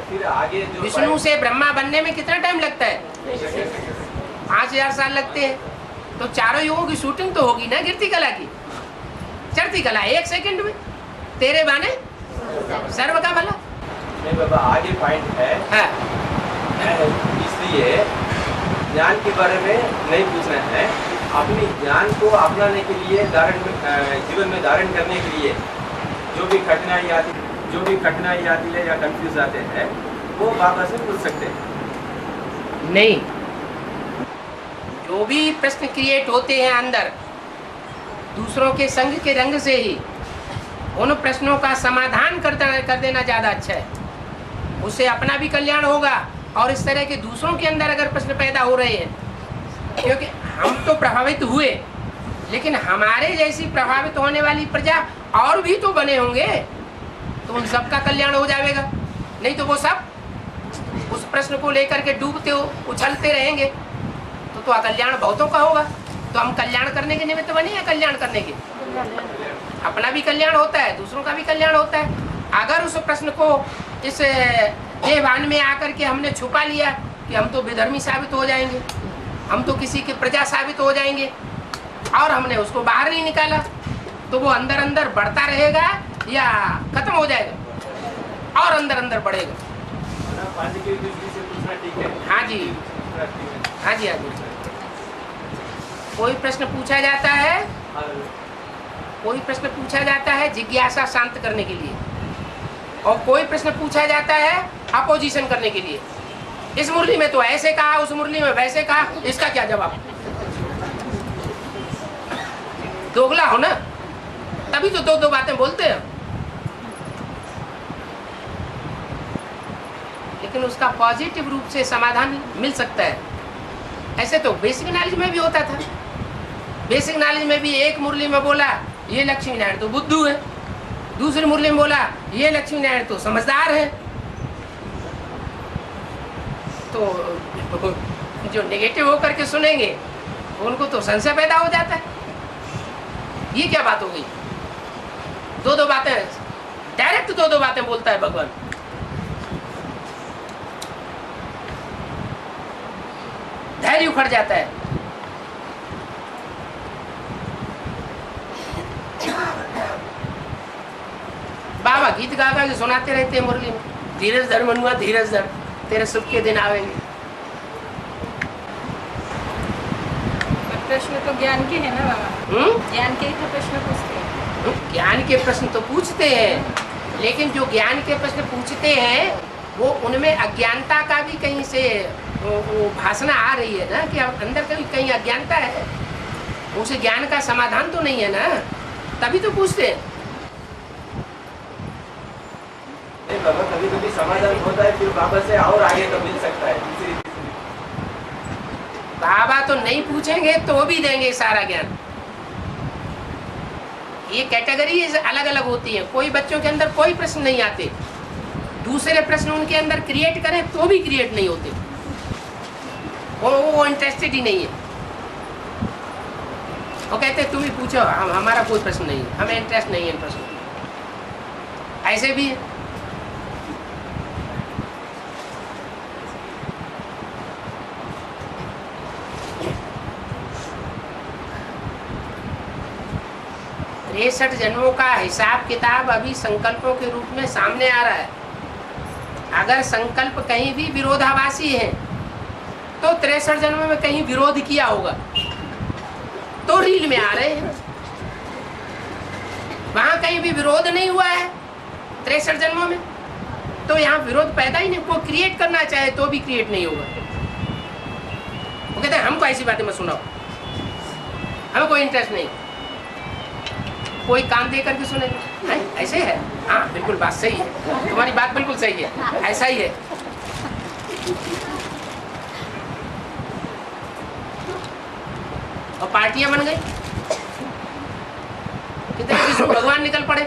फिर आगे जो विष्णु से ब्रह्मा बनने में कितना टाइम लगता है? 5000 साल लगते हैं। तो चारों युगों की शूटिंग तो होगी ना गिरती कला की। चढ़ती कला 1 सेकंड में, तेरे बाने सर्व का भला। नहीं बाबा, आगे पॉइंट है। हाँ। इसलिए ज्ञान के बारे में नहीं पूछना है, अपनी ज्ञान को अपनाने के लिए, जीवन में धारण करने के लिए जो भी कठिनाई आती है या कंफ्यूज आते हैं वो बाबा से पूछ सकते हैं। नहीं, जो भी प्रश्न क्रिएट होते हैं अंदर दूसरों के संग के रंग से ही, उन प्रश्नों का समाधान कर देना ज़्यादा अच्छा है। उससे अपना भी कल्याण होगा और इस तरह के दूसरों के अंदर अगर प्रश्न पैदा हो रहे हैं, क्योंकि हम तो प्रभावित हुए, लेकिन हमारे जैसी प्रभावित होने वाली प्रजा और भी तो बने होंगे, तो उन सबका कल्याण हो जाएगा। नहीं तो वो सब उस प्रश्न को लेकर के डूबते हो, उछलते रहेंगे, तो अकल्याण बहुतों का होगा। तो हम कल्याण करने के निमित्त बने हैं, कल्याण करने के। अपना भी कल्याण होता है, दूसरों का भी कल्याण होता है। अगर उस प्रश्न को इस देवान में आकर के हमने छुपा लिया कि हम तो विधर्मी साबित हो जाएंगे, हम तो किसी के प्रजा साबित हो जाएंगे, और हमने उसको बाहर नहीं निकाला, तो वो अंदर अंदर बढ़ता रहेगा या खत्म हो जाएगा और अंदर अंदर बढ़ेगा। पॉजिटिव दृष्टि से पूछना ठीक है। हाँ जी, हाँ जी, हाँ जी। कोई प्रश्न पूछा जाता है, कोई प्रश्न पूछा जाता है जिज्ञासा शांत करने के लिए, और कोई प्रश्न पूछा जाता है अपोजिशन करने के लिए। इस मुरली में तो ऐसे कहा, उस मुरली में वैसे कहा, इसका क्या जवाब? दोगला हो ना, तभी तो दो दो बातें बोलते हैं। लेकिन उसका पॉजिटिव रूप से समाधान मिल सकता है। ऐसे तो बेसिक नॉलेज में भी होता था। बेसिक नॉलेज में भी एक मुरली में बोला ये लक्ष्मी नारायण तो बुद्धू है, दूसरी मुरली में बोला ये लक्ष्मी नारायण तो समझदार है। तो जो नेगेटिव होकर के सुनेंगे उनको तो संशय पैदा हो जाता है, ये क्या बात हो गई? दो दो बातें, डायरेक्ट दो दो बातें बोलता है भगवान। धैर्य उखड़ जाता है। बाबा गीत गा गा के सुनाते रहते हैं मुरली में, धीरज धर मनुआ धीरज धर, तेरे सुख के दिन आवेंगे। प्रश्न तो ज्ञान के है ना बाबा, ज्ञान के ही तो प्रश्न पूछते हैं। ज्ञान के प्रश्न तो पूछते हैं, लेकिन जो ज्ञान के प्रश्न पूछते हैं वो उनमें अज्ञानता का भी कहीं से वो भाषणा आ रही है ना, कि अंदर कभी कहीं अज्ञानता है, उस ज्ञान का समाधान तो नहीं है ना, तभी तो पूछते हैं। नहीं बाबा, कभी कभी समाधान होता है, फिर बाबा से और आगे तो मिल सकता है। बाबा तो नहीं पूछेंगे तो भी देंगे सारा ज्ञान। ये कैटेगरी अलग अलग होती है। कोई बच्चों के अंदर कोई प्रश्न नहीं आते, दूसरे प्रश्न उनके अंदर क्रिएट करें तो भी क्रिएट नहीं होते, वो इंटरेस्टेड ही नहीं है। वो कहते तुम ही पूछो, हमारा कोई प्रश्न नहीं है, हमें इंटरेस्ट नहीं है प्रश्न। ऐसे भी है। तिरसठ जन्मों का हिसाब किताब अभी संकल्पों के रूप में सामने आ रहा है। अगर संकल्प कहीं भी विरोधाभासी है तो 63 जन्मों में कहीं विरोध किया होगा, तो रील में आ रहे हैं। वहां कहीं भी विरोध नहीं हुआ है 63 जन्मों में, तो यहाँ विरोध पैदा ही नहीं। कोई क्रिएट करना चाहे तो भी क्रिएट नहीं होगा। वो कहते हैं हमको ऐसी बातें मत सुनाओ, हमें कोई इंटरेस्ट नहीं। कोई काम दे करके सुनेगा, ऐसे है, हाँ बिल्कुल बात सही है, तुम्हारी बात बिल्कुल सही है, ऐसा ही है। और पार्टियां बन गई, कितने विष्णु भगवान निकल पड़े।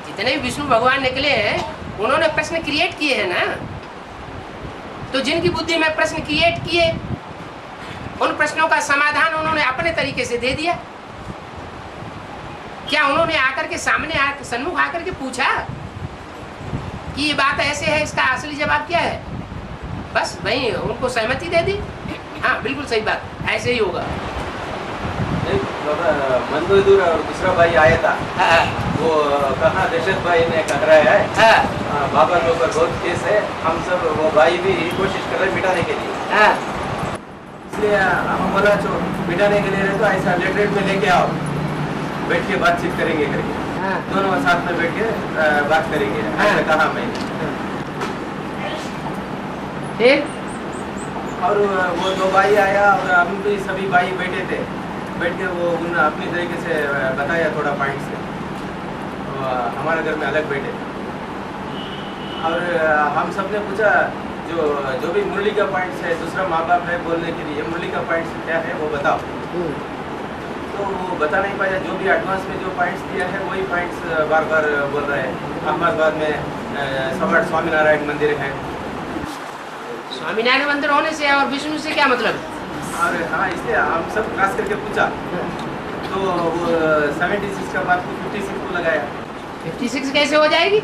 जितने विष्णु भगवान निकले हैं उन्होंने प्रश्न क्रिएट किए हैं ना, तो जिनकी बुद्धि में प्रश्न क्रिएट किए उन प्रश्नों का समाधान उन्होंने अपने तरीके से दे दिया। क्या उन्होंने आकर के सामने सन्मुख आकर के पूछा कि ये बात ऐसे है, इसका असली जवाब क्या है? बस वही उनको सहमति दे दी, हाँ बिल्कुल सही बात, ऐसे ही होगा। मन बहादुर और दूसरा भाई आया था, वो कहा दशरथ भाई ने कह रहा है बाबा के ऊपर बहुत केस है, हम सब वो भाई भी कोशिश कर रहे मिटाने के लिए। इसलिए हम बोला जो मिटाने के लिए तो ऐसा लेटरेट में लेके आओ, बैठ के बातचीत करेंगे करके, दोनों साथ में बैठ के बात करेंगे, ऐसा कहा मैंने। और वो दो भाई आया और हम भी सभी भाई बैठे थे, बैठ के वो उन अपनी तरीके से बताया थोड़ा पॉइंट से, तो हमारे घर में अलग बैठे। और हम सब ने पूछा जो भी मुरली का पॉइंट्स है, दूसरा माँ बाप है बोलने के लिए, मुरली का पॉइंट्स क्या है वो बताओ। तो वो बता नहीं पाया, जो भी एडवांस में जो पॉइंट्स दिया है वही पॉइंट्स बार बार बोल रहे हैं। अहमदाबाद में सम्राट स्वामीनारायण मंदिर है। स्वामीनारायण मंदिर होने से और विष्णु से क्या मतलब? और हाँ, इसलिए हम सब खास करके पूछा, तो वो 76 का बात को 56 को लगाया। 56 कैसे हो जाएगी?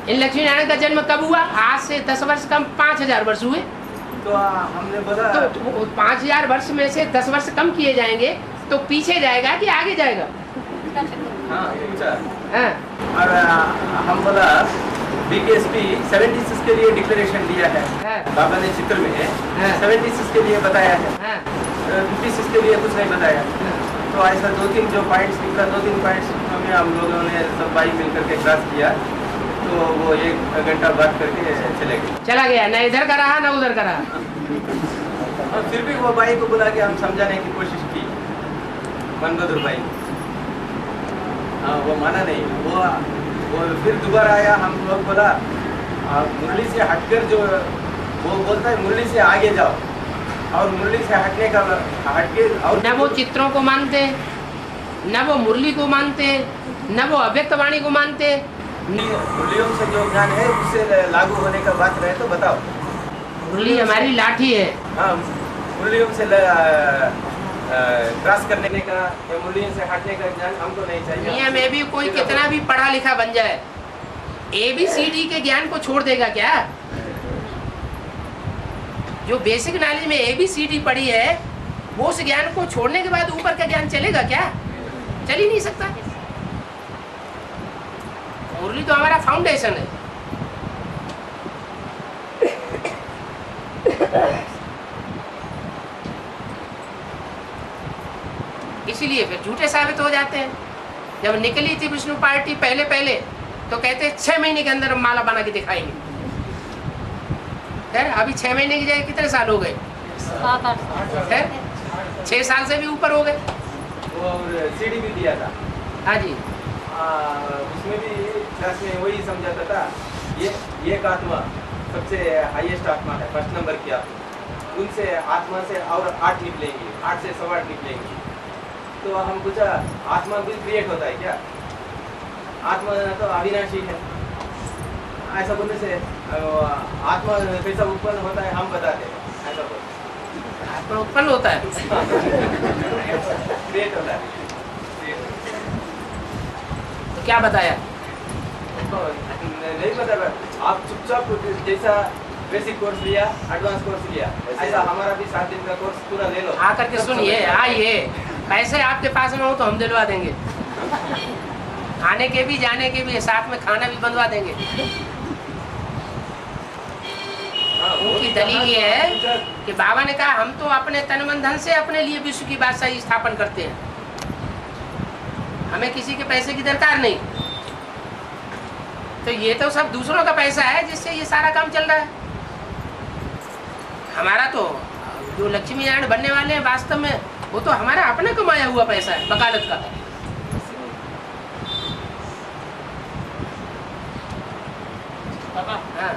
इन लक्ष्मी नारायण का जन्म कब हुआ? आज से 10 वर्ष कम 5000 वर्ष हुए। तो हमने बोला तो 5000 वर्ष में से 10 वर्ष कम किए जाएंगे तो पीछे जाएगा कि आगे जाएगा? हाँ पूछा। हाँ और हम बोला BKSP 76 के लिए डिक्लेरेशन दिया है हाँ। बाबा ने चित्र में हाँ। 76 के लिए बताया है, हाँ 56 के लिए कुछ नहीं बताया। तो ऐसा 2-3 जो पॉइंट्स निकला, 2-3 पॉइंट्स हमें हम लोगों ने सब भाई मिल करके क्लास किया, तो वो 1 घंटा बात करके चले गए। चला गया, ना इधर का रहा ना उधर का रहा। और फिर भी वो भाई को बुला के हम समझाने की कोशिश की, मनबहादुर भाई। हाँ वो माना नहीं, वो फिर दोबारा आया, हम लोग बोला मुरली से हटकर जो वो बोलता है मुरली से आगे जाओ, और मुरली से हटने का हटके और न वो चित्रों को मानते, न वो मुरली को मानते, न वो अव्यक्त वाणी को मानते। मुरलियों से जो ज्ञान है उससे लागू होने का बात रहे तो बताओ। मुरली हमारी लाठी है। हाँ मुरलियों से क्रॉस करने का या मुरलियों से हटने का ज्ञान हमको नहीं चाहिए। दुनिया में भी कोई कितना भी पढ़ा लिखा बन जाए, ABCD के ज्ञान को छोड़ देगा क्या? जो बेसिक नॉलेज में ABCD पढ़ी है, वो उस ज्ञान को छोड़ने के बाद ऊपर का ज्ञान चलेगा क्या? चल ही नहीं सकता। मुरली तो हमारा फाउंडेशन है। इसीलिए फिर झूठे साबित हो जाते हैं। जब निकली थी विष्णु पार्टी पहले तो कहते 6 महीने के अंदर माला बना के दिखाएंगे। खैर अभी 6 महीने की जगह कितने साल हो गए? 7-8। 6 साल से भी ऊपर हो गए। और CD भी दिया था। हाँ जी। उसमें भी क्लास में वही समझाता था, ये एक आत्मा सबसे हाईएस्ट आत्मा है, फर्स्ट नंबर की आत्मा। उनसे आत्मा से और 8 निकलेंगे, 8 से 8.25 निकलेंगे। तो हम पूछा आत्मा भी क्रिएट होता है क्या? आत्मा तो अविनाशी है। ऐसा बोलने से आत्मा कैसा उत्पन्न होता है हम बताते हैं, ऐसा बोलते। आत्मा उत्पन्न होता है, क्रिएट होता है। तो क्या बताया? नहीं पता, आप चुपचाप जैसा बेसिक कोर्स लिया, एडवांस कोर्स लिया, ऐसा हमारा भी 7 दिन का कोर्स पूरा ले लो। आकर के सुनिए, आइए, पैसे आपके पास में हो तो हम दिलवा देंगे। आने के भी जाने के भी, साथ में खाना भी बनवा देंगे। उनकी दलील ये है कि बाबा ने कहा हम तो अपने तन मन धन से अपने लिए विश्व की बादशाही स्थापन करते हैं, हमें किसी के पैसे की दरकार नहीं। तो ये तो सब दूसरों का पैसा है जिससे ये सारा काम चल रहा है। हमारा तो जो लक्ष्मी नारायण बनने वाले हैं वास्तव में वो तो हमारा अपना कमाया हुआ पैसा है, वकालत का। बाबा हाँ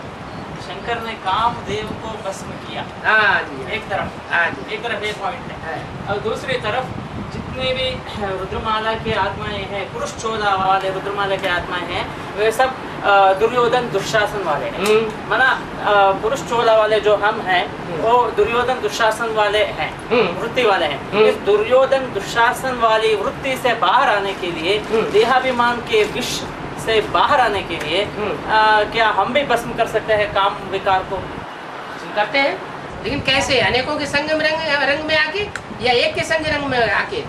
शंकर ने कामदेव को भस्म किया। हाँ जी, एक तरफ, हाँ जी, एक तरफ ये पॉइंट है। हाँ। और दूसरी तरफ जितने भी रुद्रमाला के आत्माएं हैं, पुरुष चोदा वाले रुद्रमाला के आत्माएं हैं, वे सब दुर्योधन दुशासन वाले हैं। माना पुरुष चोदा वाले जो हम हैं वो दुर्योधन दुशासन वाले हैं, वृत्ति वाले हैं। इस दुर्योधन दुशासन वाली वृत्ति से बाहर आने के लिए, देहाभिमान के विष से बाहर आने के लिए क्या हम भी भस्म कर सकते हैं काम विकार को? करते हैं, लेकिन कैसे? अनेकों के संग में रंग में आके या एक के संग रंग में आके?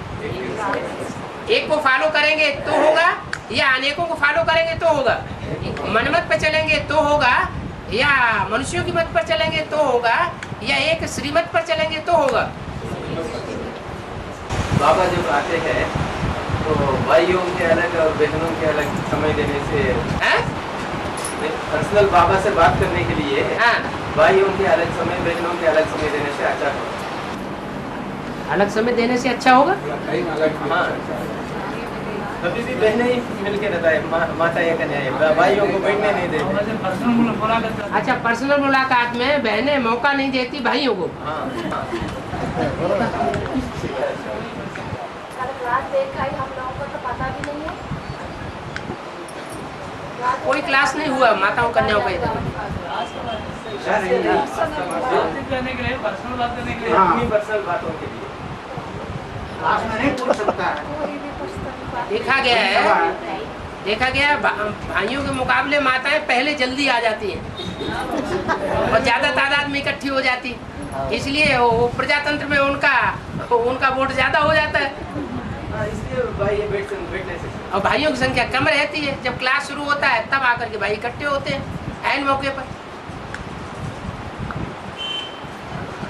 एक को फॉलो करेंगे तो होगा या अनेकों को फॉलो करेंगे तो होगा? मनमत पे चलेंगे तो होगा या मनुष्यों की मत पर चलेंगे तो होगा या एक श्रीमत पर चलेंगे तो होगा? बाबा जब आते हैं तो भाइयों के अलग और बहनों के अलग समय देने से, पर्सनल बाबा से बात करने के लिए भाइयों के अलग समय, बहनों के अलग समय देने से अच्छा होगा। अलग समय देने से अच्छा होगा? हाँ, कभी भी बहनें ही मिलके रहता है, माता एक न्याय, भाइयों को बैठने नहीं देते। अच्छा, पर्सनल मुलाकात में बहनें मौका नहीं देती भाइयों को? क्लास देखा ही हम लोगों को तो पता भी नहीं है। कोई क्लास नहीं हुआ माताओं कन्याओं का इधर। करने के लिए, पर्सनल बात करने के लिए, अपनी पर्सनल बातों के लिए क्लास में नहीं पूछ सकता है। कोई भी पुस्तक देखा गया भाइयों के मुकाबले माताएं पहले जल्दी आ जाती हैं और ज्यादा तादाद में इकट्ठी हो जाती, इसलिए वो प्रजातंत्र में उनका वोट ज्यादा हो जाता है। इसलिए भाई ये बैठ नहीं सकते। और भाइयों की संख्या कम रहती है, जब क्लास शुरू होता है तब आकर के भाई इकट्ठे होते हैं ऐन मौके पर।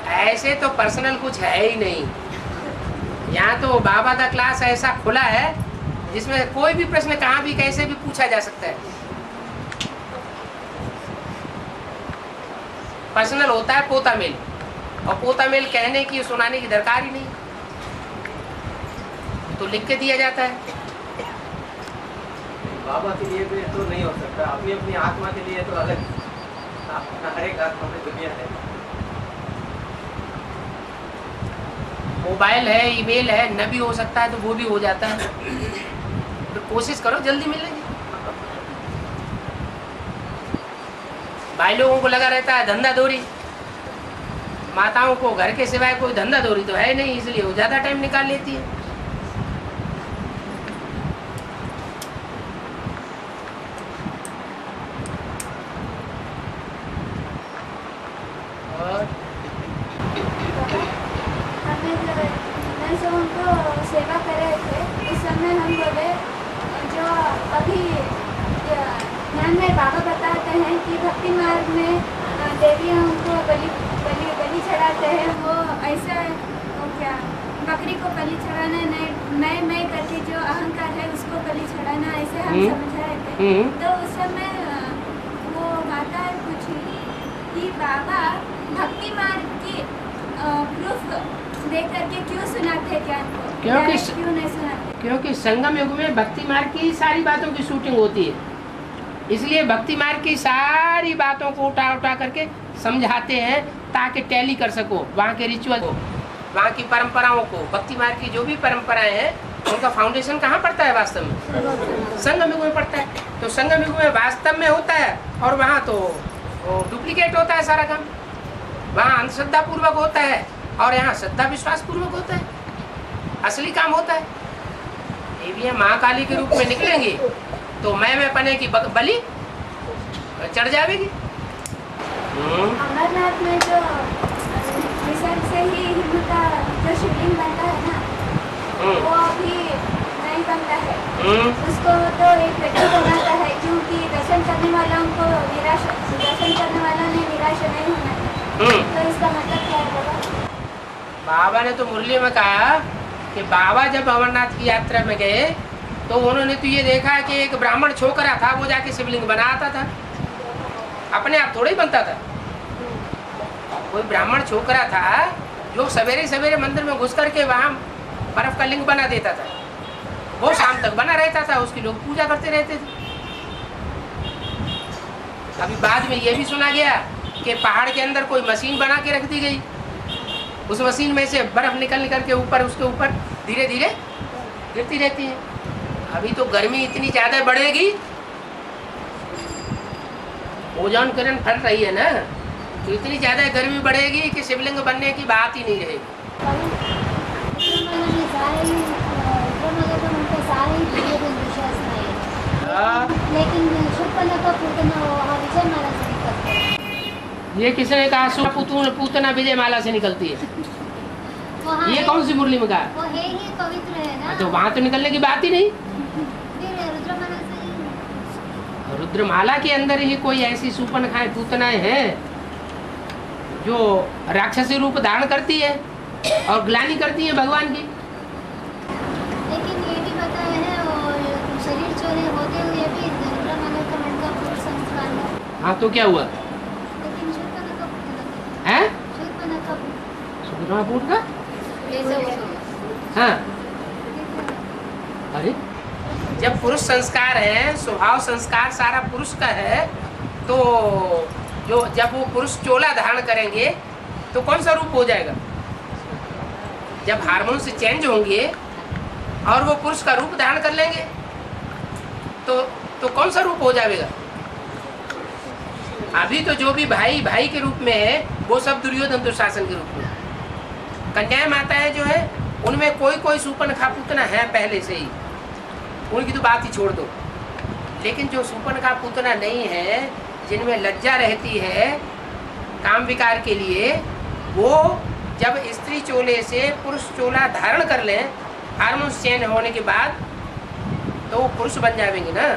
ऐसे तो पर्सनल कुछ है ही नहीं। यहाँ तो बाबा का क्लास ऐसा खुला है जिसमें कोई भी प्रश्न कहाँ भी कैसे भी पूछा जा सकता है। पर्सनल होता है पोता मेल, और पोता मेल कहने की सुनाने की दरकार ही नहीं, तो लिख के दिया जाता है। बाबा के लिए भी तो नहीं हो सकता, अपनी अपनी आत्मा के लिए तो अलग, अपना हर एक आत्मा में दुनिया है। मोबाइल है, ईमेल है, न भी हो सकता है तो वो भी हो जाता है। तो कोशिश करो जल्दी मिलेगी। भाई लोगों को लगा रहता है धंधा दौरी, माताओं को घर के सिवाय कोई धंधा दौरी तो है नहीं, इसलिए वो ज़्यादा टाइम निकाल लेती है। और जो उनको सेवा कर रहे थे उस समय हम बोले, जो अभी ध्यान में बाबा बताते हैं कि भक्ति मार्ग में देवियाँ उनको बलि चढ़ाते हैं, वो ऐसा वो क्या बकरी को बलि चढ़ाना नहीं, मैं करके जो अहंकार है उसको बलि चढ़ाना, ऐसे हम समझ रहे थे। तो उस समय वो माता पूछी कि बाबा भक्ति मार्ग की प्रूफ देख करके क्यों सुनाते ज्ञान को, क्यों नहीं सुनाते? क्योंकि संगम युग में भक्ति मार्ग की सारी बातों की शूटिंग होती है, इसलिए भक्ति मार्ग की सारी बातों को उठा करके समझाते हैं ताकि टैली कर सको वहाँ के रिचुअल को, वहाँ की परंपराओं को। भक्ति मार्ग की जो भी परंपराएं हैं उनका फाउंडेशन कहाँ पड़ता है वास्तव में? संगम युग में पड़ता है। तो संगम युग में वास्तव में होता है, और वहाँ तो डुप्लीकेट होता है सारा काम। वहाँ अंधश्रद्धा पूर्वक होता है और यहाँ श्रद्धा विश्वास पूर्वक होता है, असली काम होता है। देवियाँ महाकाली के रूप में निकलेंगी तो मैं पने की बलि चढ़ जाएगी। अमरनाथ में जो मिशन से ही हिंदू का जो शिवलिंग बनता है ना, वो अभी नहीं बनता है। उसको तो एक व्यक्ति बनाता है, क्योंकि दर्शन करने वालों को दर्शन करने वालों ने निराश नहीं होना है। तो इसका मतलब क्या है बाबा? बाबा ने तो मुरली में कहा कि बाबा जब अमरनाथ की यात्रा में गए तो उन्होंने तो ये देखा कि एक ब्राह्मण छोकरा था, वो जाके शिवलिंग बनाता था, अपने आप थोड़ा ही बनता था। कोई ब्राह्मण छोकरा था जो सवेरे सवेरे मंदिर में घुस करके वहाँ बर्फ का लिंग बना देता था, वो शाम तक बना रहता था, उसकी लोग पूजा करते रहते थे। अभी बाद में ये भी सुना गया कि पहाड़ के अंदर कोई मशीन बना के रख दी गई, उस मशीन में से बर्फ निकल के ऊपर उसके ऊपर धीरे धीरे गिरती रहती है। अभी तो गर्मी इतनी ज़्यादा बढ़ेगी, ओजोन किरण फट रही है ना, तो इतनी ज़्यादा गर्मी बढ़ेगी कि शिवलिंग बनने की बात ही नहीं रहेगी। ये किसने कहा पूतना विजय माला से निकलती है? ये कौन सी मुरली में कहा? वो है ही पवित्र है ना, तो वहाँ तो निकलने की बात ही नहीं। रुद्रमाला से ही, रुद्रमाला के अंदर ही कोई ऐसी सूपनखाएं पूतनाएं हैं जो राक्षसी रूप धारण करती है और ग्लानि करती है भगवान की। लेकिन ये भी बताया है और शरीर चोरी होते हुए भी रुद्रमाला का मंडला पूर्ण संस्कार है। हाँ तो क्या हुआ? लेकिन है शूर्पणखा का? हाँ, अरे जब पुरुष संस्कार है, स्वभाव संस्कार सारा पुरुष का है, तो जो जब वो पुरुष चोला धारण करेंगे तो कौन सा रूप हो जाएगा? जब हार्मोन से चेंज होंगे और वो पुरुष का रूप धारण कर लेंगे तो कौन सा रूप हो जाएगा? अभी तो जो भी भाई भाई के रूप में है वो सब दुर्योधन दुशासन के रूप में। कन्याएं माताएं जो है उनमें कोई सूपनखा पूतना है पहले से ही, उनकी तो बात ही छोड़ दो। लेकिन जो सूपनखा पूतना नहीं है, जिनमें लज्जा रहती है काम विकार के लिए, वो जब स्त्री चोले से पुरुष चोला धारण कर लें हार्मोन्स चेंज होने के बाद तो वो पुरुष बन जाएंगे ना।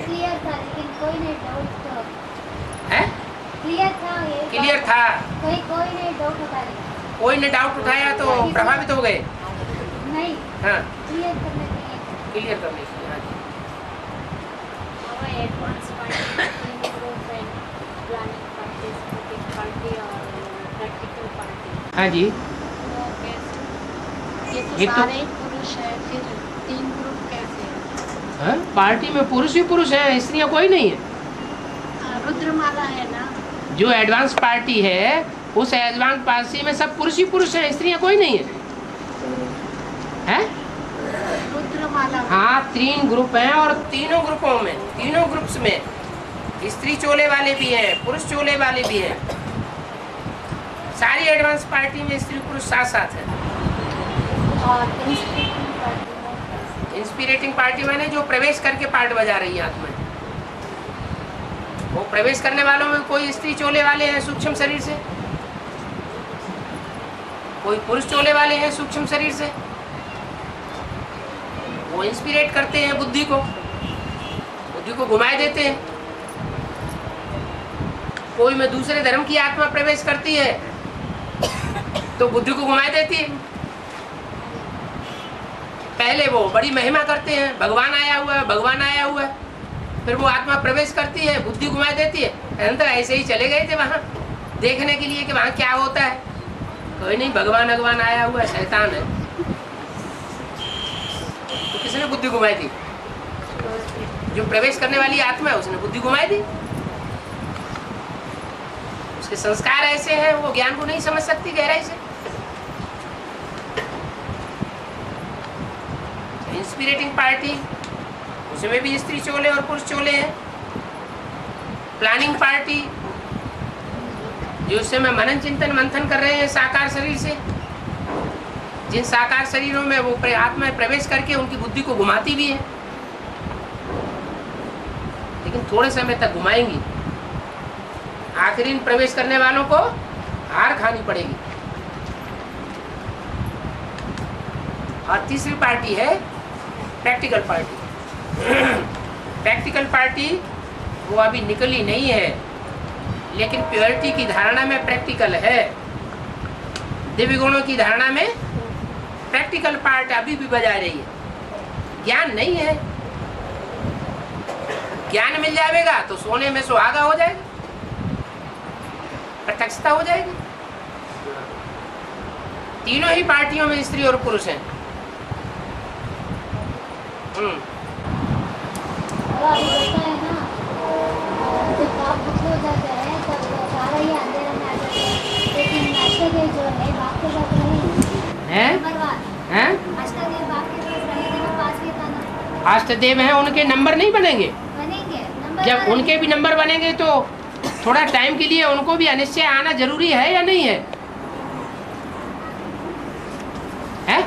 क्लियर था लेकिन कोई नहीं डाउट तो है क्लियर था ये क्लियर था, कोई नहीं डाउट उठा रही कोई ने डाउट उठाया तो प्रभावित हो गए। नहीं हाँ क्लियर करने के लिए क्लियर करने के लिए। हाँ जी हमारा advance party group and planning party sporting party और प्रैक्टिकल पार्टी हाँ जी। तो कैसे ये तो ये तो- सारे ही पुरुष है, फिर 3 ग्रुप कैसे है? हाँ? पार्टी में पुरुष ही पुरुष है, स्त्रियाँ कोई नहीं है। रुद्रमाला है ना, जो एडवांस पार्टी है उस एडवांस पार्टी में सब पुरुष ही पुरुष है, स्त्रियाँ कोई नहीं है। हैं? रुद्रमाला हाँ 3 ग्रुप हैं और तीनों ग्रुपों में, तीनों ग्रुप्स में स्त्री चोले वाले भी हैं, पुरुष चोले वाले भी हैं। सारी एडवांस पार्टी में स्त्री पुरुष साथ साथ है। और इंस्पिरेटिंग पार्टी इंस्पिरेटिंग पार्टी माने जो प्रवेश करके पार्ट बजा रही है आत्मा। वो प्रवेश करने वालों में कोई स्त्री चोले वाले हैं सूक्ष्म शरीर से, कोई पुरुष चोले वाले हैं सूक्ष्म शरीर से। वो इंस्पिरेट करते हैं बुद्धि को घुमाए देते हैं। कोई में दूसरे धर्म की आत्मा प्रवेश करती है तो बुद्धि को घुमाए देती है। पहले वो बड़ी महिमा करते हैं, भगवान आया हुआ है, भगवान आया हुआ है। फिर वो आत्मा प्रवेश करती है, बुद्धि घुमा देती है। अंदर ऐसे ही चले गए थे वहाँ देखने के लिए कि वहाँ क्या होता है। कोई नहीं, भगवान आया हुआ है, शैतान है। तो किसने बुद्धि घुमाई थी? जो प्रवेश करने वाली आत्मा है उसने बुद्धि घुमाई दी। उसके संस्कार ऐसे हैं, वो ज्ञान को नहीं समझ सकती गहराई से। इंस्पिरेटिंग पार्टी उसमें भी स्त्री चोले और पुरुष चोले हैं। प्लानिंग पार्टी जो उससे में मनन चिंतन मंथन कर रहे हैं साकार शरीर से, जिन साकार शरीरों में वो आत्मा प्रवेश करके उनकी बुद्धि को घुमाती भी है, लेकिन थोड़े समय तक घुमाएंगी। आखिरी प्रवेश करने वालों को हार खानी पड़ेगी। और तीसरी पार्टी है प्रैक्टिकल पार्टी। प्रैक्टिकल पार्टी वो अभी निकली नहीं है, लेकिन प्योरिटी की धारणा में प्रैक्टिकल है। दिव्य गुणों की धारणा में प्रैक्टिकल पार्ट अभी भी बजा रही है। ज्ञान नहीं है। ज्ञान मिल जाएगा तो सोने में सुहागा हो जाएगा, प्रत्यक्षता हो जाएगी। तीनों ही पार्टियों में स्त्री और पुरुष हैं। अभी होता है ना, जब आप दुख हो जाते हैं तब सारा ही अंधेरा में आ जाते हैं। लेकिन अष्टदेव जो है बाप के साथ रहे नंबर 1 हैं? अष्टदेव बाप के पास रहे थे ना, पास में था ना, अष्टदेव हैं, उनके नंबर नहीं बनेंगे। बनेंगे नंबर जब 1 उनके भी नंबर बनेंगे तो थोड़ा टाइम के लिए उनको भी अनिश्चय आना जरूरी है या नहीं है? है?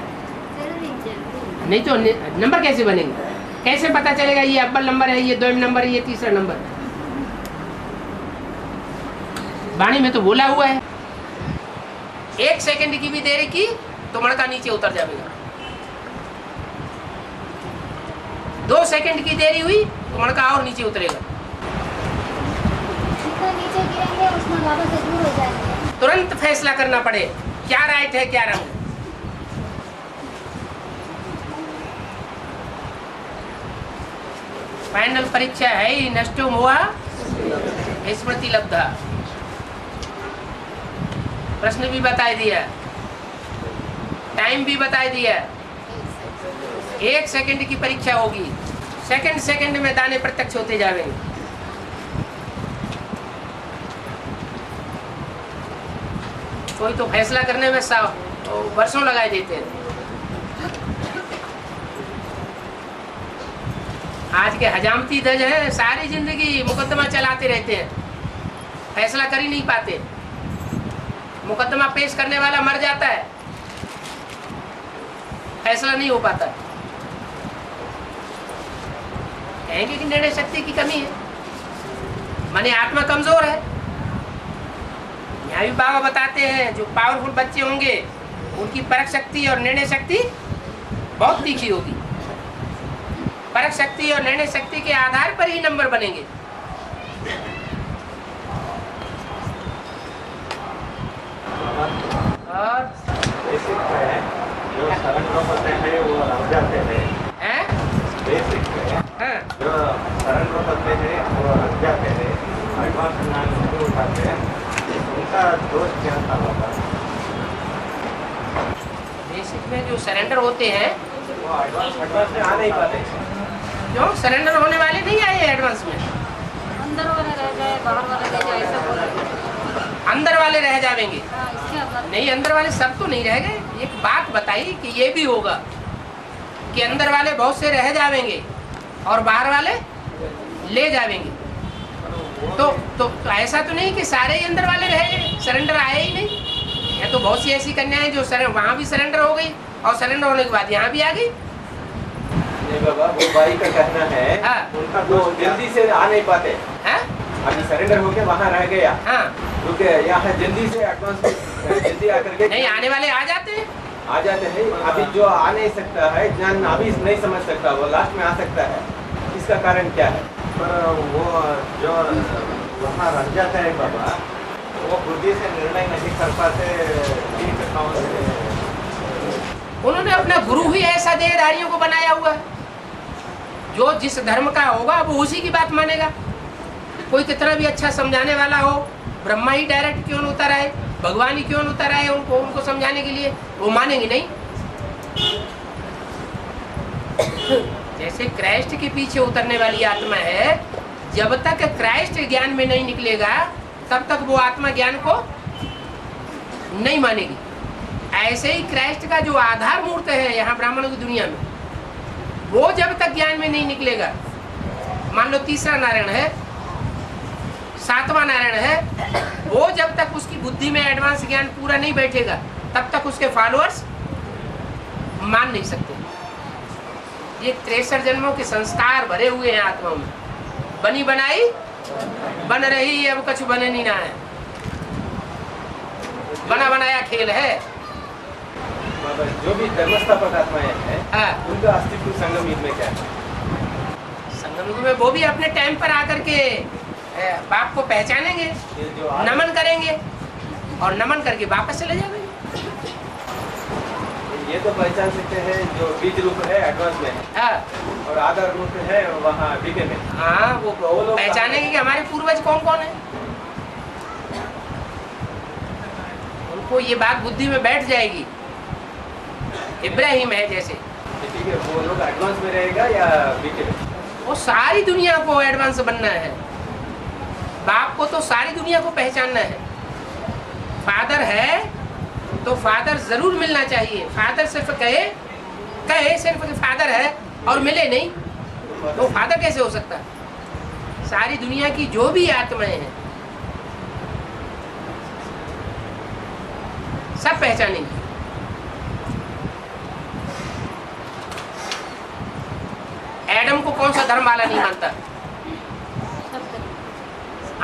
नहीं तो नंबर कैसे बनेंगे? कैसे पता चलेगा ये अव्वल नंबर है, ये द्विम नंबर है, ये तीसरा नंबर है? वाणी में तो बोला हुआ है 1 सेकंड की भी देरी की तो मड़का नीचे उतर जाएगा। 2 सेकंड की देरी हुई तो मड़का और नीचे उतरेगा। जितना नीचे गिरेंगे उतना बाबा से दूर हो जाएंगे। तुरंत फैसला करना पड़े क्या राइट है क्या रंग है। फाइनल परीक्षा है ही नष्टो हुआ स्मृति लब्धा। प्रश्न भी बता दिया, टाइम भी बता दिया। 1 सेकंड की परीक्षा होगी, सेकंड में दाने प्रत्यक्ष होते जाएंगे। कोई तो फैसला करने में वर्षों लगाए देते हैं। आज के हजामती दज है, सारी जिंदगी मुकदमा चलाते रहते हैं, फैसला कर ही नहीं पाते। मुकदमा पेश करने वाला मर जाता है, फैसला नहीं हो पाता। कहेंगे कि निर्णय शक्ति की कमी है, माने आत्मा कमजोर है। यहाँ भी बाबा बताते हैं जो पावरफुल बच्चे होंगे उनकी परख शक्ति और निर्णय शक्ति बहुत तीखी होगी। परख शक्ति और निर्णय शक्ति के आधार पर ही नंबर बनेंगे। और बेसिक है जो सरेंडर होते हैं वो रह जाते हैं। बेसिक है हाँ, जो सरेंडर होते हैं वो रह जाते हैं, एडवांस ज्ञान नहीं उठाते हैं, उनका दोष क्या था होगा? बेसिक में जो सरेंडर होते हैं वो एडवांस में आ नहीं पाते। जो सरेंडर होने वाले नहीं आए एडवांस में, अंदर वाले रह जाए बाहर वाले रह जाए ऐसा बोल रहे हैं। अंदर वाले रह जाएंगे। हाँ, इसके अंदर नहीं, अंदर वाले सब तो नहीं रह गए। एक बात बताई कि ये भी होगा कि अंदर वाले बहुत से रह जाएंगे और बाहर वाले ले जाएंगे। तो ऐसा तो नहीं कि सारे ही अंदर वाले रह गए, सरेंडर आए ही नहीं। या तो बहुत सी ऐसी कन्याएं जो वहाँ भी सरेंडर हो गई और सरेंडर होने के बाद यहाँ भी आ गई। नहीं बाबा, वो भाई का कहना है हाँ। उनका दोस्त जल्दी से आ नहीं पाते। हाँ? अभी सरेंडर होके वहाँ रह गया, हाँ, रुके यहाँ जल्दी से एडवांस जल्दी आकर के नहीं आने वाले आ जाते हैं। आ जाते हैं। अभी जो आ नहीं सकता है, ज्ञान अभी नहीं समझ सकता, वो लास्ट में आ सकता है। इसका कारण क्या है? पर वो जो वहाँ रह जाते हैं बाबा, वो बुद्धि से निर्णय नहीं कर पाते। ठीक है, उन्होंने अपना गुरु ही ऐसा देहधारियों को बनाया हुआ है, जो जिस धर्म का होगा वो उसी की बात मानेगा। कोई कितना भी अच्छा समझाने वाला हो, ब्रह्मा ही डायरेक्ट क्यों न उतर आए, भगवान ही क्यों न उतर आए उनको समझाने के लिए, वो मानेंगे नहीं। जैसे क्राइस्ट के पीछे उतरने वाली आत्मा है, जब तक क्राइस्ट ज्ञान में नहीं निकलेगा तब तक वो आत्मा ज्ञान को नहीं मानेगी। ऐसे ही क्राइस्ट का जो आधार मूर्त है यहाँ ब्राह्मणों की दुनिया में, वो जब तक ज्ञान में नहीं निकलेगा, मान लो तीसरा नारायण है, सातवां नारायण है, वो जब तक उसकी बुद्धि में एडवांस ज्ञान पूरा नहीं बैठेगा तब तक उसके फॉलोअर्स मान नहीं सकते। ये 63 जन्मों के संस्कार भरे हुए हैं आत्माओं में, बनी बनाई बन रही, अब कुछ बने नहीं ना है, बना बनाया खेल है। बाबा, जो भी धर्मस्थापक आत्माएं हैं, हाँ, उनका अस्तित्व संगम युग में क्या है? संगम युग में वो भी अपने टाइम पर आकर के बाप को पहचानेंगे, ये जो नमन करेंगे और नमन करके वापस चले जाएंगे। ये तो पहचान सकते हैं जो बीज रूप है एडवांस में है, हाँ, और आधार रूप है वहाँ बीके में। हाँ, वो लोग पहचानेंगे कि हमारे पूर्वज कौन कौन है। उनको ये बात बुद्धि में बैठ जाएगी, इब्राहिम है जैसे। ठीक है, वो लोग एडवांस में रहेगा या बीके में? वो सारी दुनिया को एडवांस बनना है। बाप को तो सारी दुनिया को पहचानना है। फादर है तो फादर जरूर मिलना चाहिए। फादर सिर्फ कहे सिर्फ कि फादर है और मिले नहीं, तो फादर कैसे हो सकता? सारी दुनिया की जो भी आत्माएं हैं सब पहचानेंगी। एडम को कौन सा धर्म वाला नहीं मानता?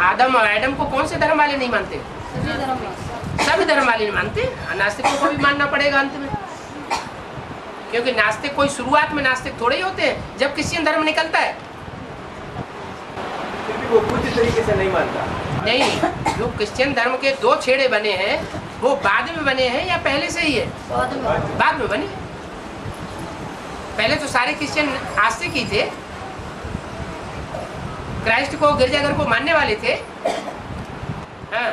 आदम और एडम को कौन से धर्म वाले नहीं मानते? सभी धर्म वाले नहीं मानते। नास्तिकों को भी मानना पड़ेगा अंत में, क्योंकि नास्तिक कोई शुरुआत में नास्तिक थोड़े ही होते हैं जब क्रिश्चियन धर्म निकलता है। फिर भी वो पूरी तरीके से नहीं मानता। नहीं, जो क्रिश्चियन धर्म के 2 छेड़े बने हैं वो बाद में बने हैं या पहले से ही है? बाद में बने। पहले तो सारे क्रिश्चियन आस्तिक ही थे, क्राइस्ट को गिरजाघर को मानने वाले थे। हाँ,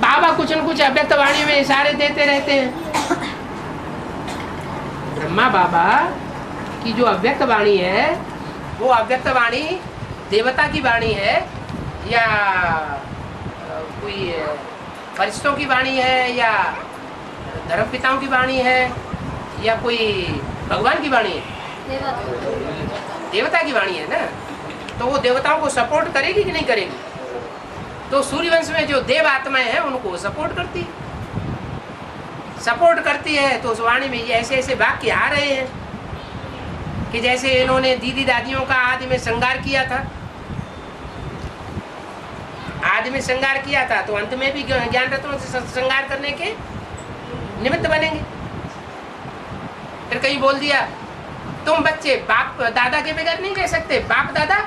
बाबा कुछ न कुछ अव्यक्त वाणी में इशारे देते रहते हैं। ब्रह्मा बाबा की जो अव्यक्त वाणी है वो अव्यक्त वाणी देवता की वाणी है या कोई फरिश्तों की वाणी है या धर्मपिताओं की वाणी है या कोई भगवान की वाणी है? देवता की वाणी है ना, तो वो देवताओं को सपोर्ट करेगी कि नहीं करेगी? तो सूर्यवंश में जो देव आत्माएं हैं उनको सपोर्ट करती है। तो उस वाणी में ये ऐसे ऐसे वाक्य आ रहे हैं कि जैसे इन्होंने दीदी दादियों का आदि में श्रृंगार किया था, आदि में श्रृंगार किया था तो अंत में भी ज्ञान रत्नों से श्रृंगार करने के निमित्त बनेंगे। फिर कहीं बोल दिया तुम बच्चे बाप दादा के बगैर नहीं रह सकते, बाप दादा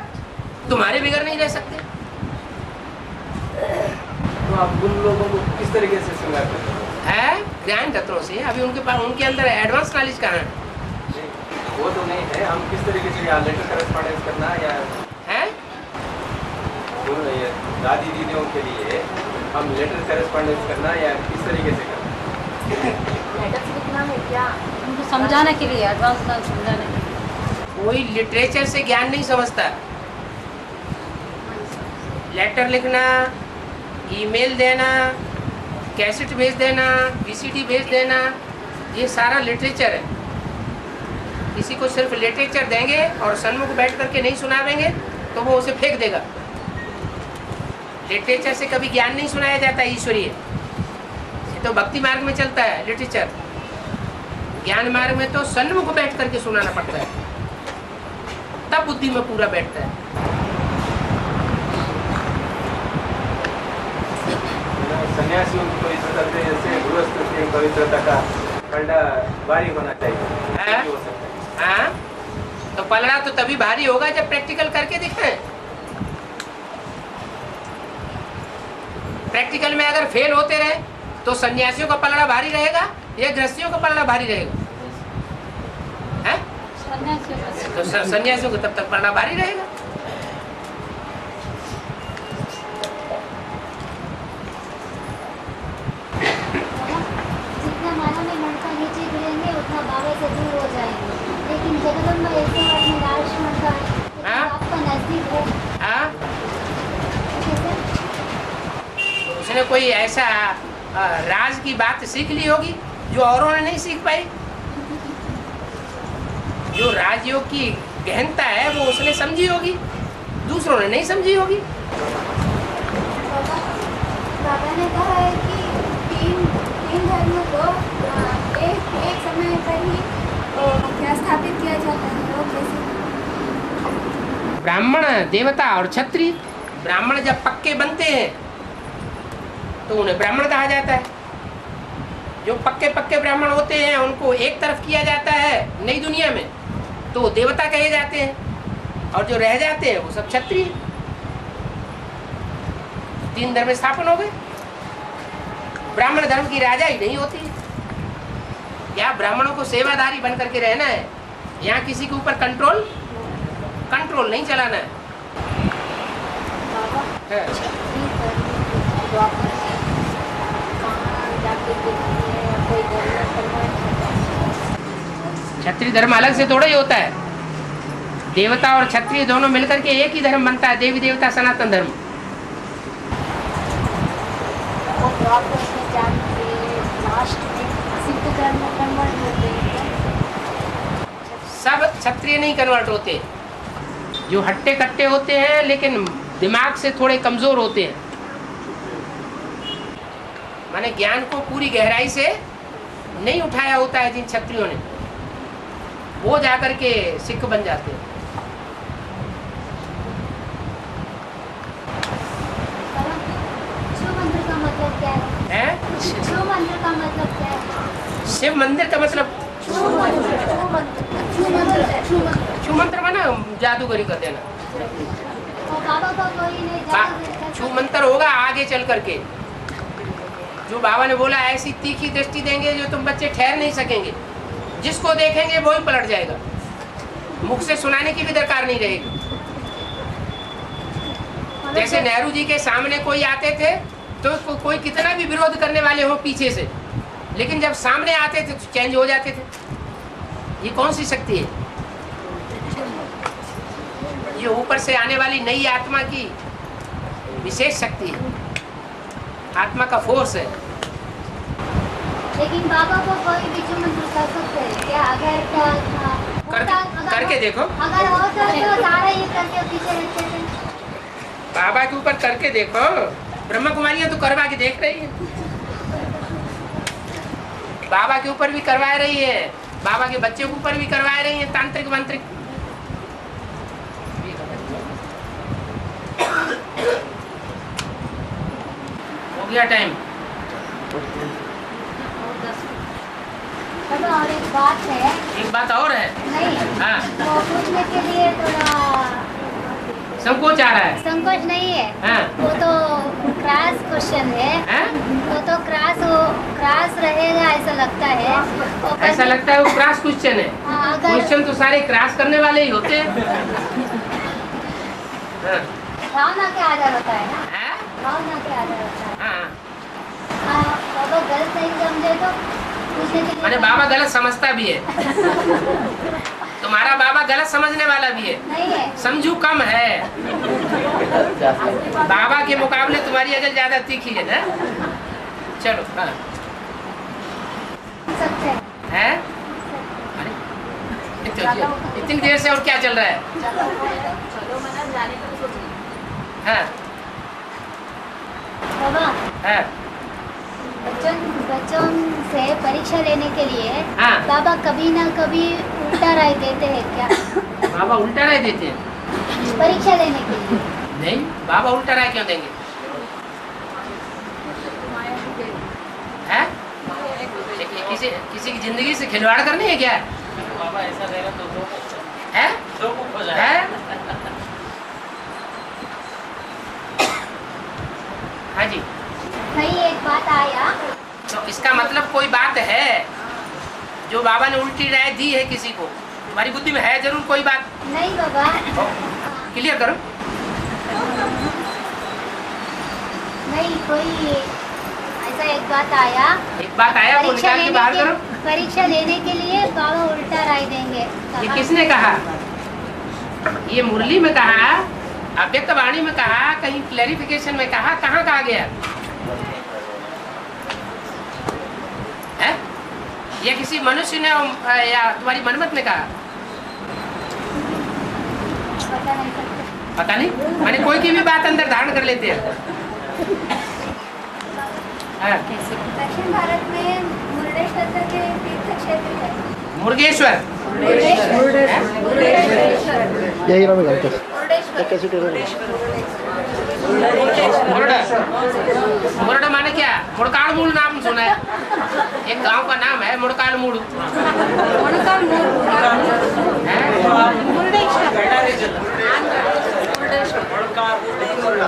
तुम्हारे बगैर नहीं रह सकते। तो आप उन लोगों को किस तरीके से श्रृंगार करते है ज्ञान तत्वों से। अभी उनके पास उनके अंदर एडवांस नॉलेज कहाँ है? वो तो नहीं है, हम किस तरीके से यहाँ लेटर करेस्पॉन्डेंस करना या है ये दादी दीदियों के लिए हम लेटर करेस्पॉन्डेंस करना या किस तरीके से करना? लेटर्स लिखना है क्या? उनको समझाने के लिए, एडवांस समझाने के लिए। कोई लिटरेचर से ज्ञान नहीं समझता। लेटर लिखना, ईमेल देना, कैसेट भेज देना, वीसीडी भेज देना, ये सारा लिटरेचर है। किसी को सिर्फ लिटरेचर देंगे और सन्मुख बैठ करके नहीं सुनावेंगे तो वो उसे फेंक देगा। लिटरेचर से कभी ज्ञान नहीं सुनाया जाता ईश्वरीय। ये तो भक्ति मार्ग में चलता है लिटरेचर। ज्ञान मार्ग में तो सन्मुख बैठ करके सुनाना पड़ता है, तब बुद्धि में पूरा बैठता है। सन्यासियों की पवित्रता से जैसे गृहस्थ की पवित्रता का पलड़ा भारी होना चाहिए, हाँ? हो सकता है। हाँ, तो पलड़ा तो तभी भारी होगा जब प्रैक्टिकल करके दिखाएं। प्रैक्टिकल में अगर फेल होते रहे तो सन्यासियों का पलड़ा भारी रहेगा या गृहस्थियों का पलड़ा भारी रहेगा? है? तो सन्यासियों को तब तक पलड़ा भारी रहेगा। जितना मानव में ममता नीचे गिरेंगे उतना बाबा से दूर हो जाएंगे। लेकिन जगदम्बा ऐसे अपने राज ममता हाँ? आपका नजदीक है। हाँ? कैसे? उसने कोई ऐसा राज की बात सीख ली होगी जो औरों ने नहीं सीख पाई। जो राजयोग की गहनता है वो उसने समझी होगी, दूसरों ने नहीं समझी होगी। बाबा ने कहा है कि तीन धर्मों को एक समय पर ही क्या स्थापित किया जाता है। वो कैसे? ब्राह्मण, देवता और क्षत्रिय। ब्राह्मण जब पक्के बनते हैं तो उन्हें ब्राह्मण कहा जाता है। जो पक्के ब्राह्मण होते हैं उनको एक तरफ किया जाता है नई दुनिया में तो वो देवता कहे जाते हैं, और जो रह जाते हैं वो सब क्षत्रिय। 3 धर्म स्थापन हो गए। ब्राह्मण धर्म की राजा ही नहीं होती। क्या ब्राह्मणों को सेवादारी बन करके रहना है? यहाँ किसी के ऊपर कंट्रोल नहीं चलाना है। क्षत्रिय धर्म अलग से थोड़ा ही होता है। देवता और क्षत्रिय दोनों मिलकर के एक ही धर्म बनता है, देवी देवता सनातन धर्म। सब क्षत्रिय नहीं कन्वर्ट होते। जो हट्टे कट्टे होते हैं लेकिन दिमाग से थोड़े कमजोर होते हैं, माने ज्ञान को पूरी गहराई से नहीं उठाया होता है जिन क्षत्रियों ने, वो जाकर के सिख बन जाते हैं। शिव मंदिर का मतलब क्या है? शिव मंदिर का मतलब क्या है? शिव मंदिर का मतलब छू मंत्र माना जादूगरी कर देना। बाबा का कोई नहीं छू मंत्र होगा आगे चल करके। जो बाबा ने बोला ऐसी तीखी दृष्टि देंगे जो तुम बच्चे ठहर नहीं सकेंगे, जिसको देखेंगे वो ही पलट जाएगा। मुख से सुनाने की भी दरकार नहीं रहेगी। जैसे नेहरू जी के सामने कोई आते थे तो कोई कितना भी विरोध करने वाले हो पीछे से, लेकिन जब सामने आते थे तो चेंज हो जाते थे। ये कौन सी शक्ति है? ये ऊपर से आने वाली नई आत्मा की विशेष शक्ति है, आत्मा का फोर्स है। लेकिन बाबा को कोई भी मंत्र कर सकते हैं क्या? करके देखो। अगर होता तो सारा ये करके पीछे रहते थे। बाबा के ऊपर करके देखो। ब्रह्मा कुमारियां तो करवा के देख रही है, बाबा के ऊपर भी करवा रही है, बाबा के बच्चे के ऊपर भी करवा रही है तांत्रिक मंत्रिक। गया टाइम। बाबा और एक बात है। एक बात और है। नहीं। हाँ। वो पूछने के लिए थोड़ा संकोच आ रहा है। संकोच नहीं है। हाँ। वो तो क्रॉस क्वेश्चन है। हाँ? वो तो क्रॉस रहेगा ऐसा लगता है। ऐसा लगता है वो क्रॉस क्वेश्चन है। हाँ, अगर क्वेश्चन तो सारे क्रॉस करने वाले ही होते हैं। हाँ। भावना के आधार होता है ना। हाँ? भावना के आधार होता है। हाँ। बाबा गलत नहीं समझे तो पूछने के लिए। मैंने बाबा गलत समझता भी है। तुम्हारा बाबा गलत समझने वाला भी है। नहीं है। समझू कम है। बाबा के मुकाबले तुम्हारी अकल ज्यादा तीखी है ना। चलो। हाँ। सकते हैं। हैं? अरे, इतनी देर से और क्या चल रहा है? हाँ। बाबा हाँ। बच्चों से परीक्षा लेने के लिए हाँ। बाबा कभी ना कभी उल्टा राय देते हैं क्या? बाबा उल्टा राय देते हैं? परीक्षा लेने के लिए। नहीं, बाबा उल्टा राय क्यों देंगे? हैं? किसी की जिंदगी से खिलवाड़ करनी है क्या? बाबा ऐसा देगा तो दो है? हो जाएगा। है? हाँ जी। नहीं, एक बात आया। तो इसका मतलब कोई बात है जो बाबा ने उल्टी राय दी है किसी को? तुम्हारी बुद्धि में है जरूर कोई बात। नहीं बाबा। क्लियर करो। नहीं, कोई ऐसा एक बात आया। एक बात आया वो निकाल के बाहर करो। परीक्षा लेने के लिए बाबा उल्टा राय देंगे। ये किसने कहा? ये मुरली में कहा, अव्यक्त वाणी में कहा, कहीं क्लैरिफिकेशन में कहा, कहाँ कहा गया है? ये किसी मनुष्य ने या तुम्हारी मनमत ने कहा? पता नहीं सकते। पता नहीं, मैंने कोई की भी बात अंदर धारण कर लेते हैं। हाँ। दक्षिण भारत में मुरुडेश्वर के तीर्थ क्षेत्र है। मुरुगेश्वर। यही नाम है मुरड माने क्या? मुड़काड़ मूल नाम सुना है? एक गांव का नाम है मुड़काड़ मूल।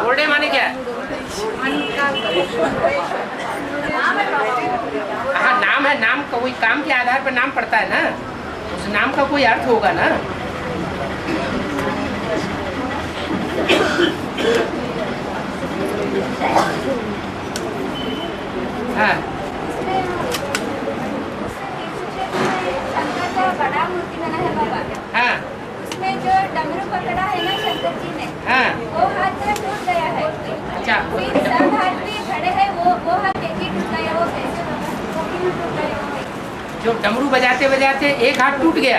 मुरडे माने क्या? हाँ, नाम है। नाम का कोई काम के आधार पर नाम पड़ता है ना, उस नाम का कोई अर्थ होगा ना। हाँ। शंकर का बड़ा मूर्ति बना है बाबा। हाँ। उसमें जो डमरू पकड़ा है ना शंकर जी ने, हाँ। वो हाथ में टूट गया है। अच्छा। फिर सब हाथ में खड़े हैं, वो हाथ एक ही टूट गया। वो कैसे बाबा? वो क्यों टूट गया? जो डमरू बजाते बजाते एक हाथ टूट गया।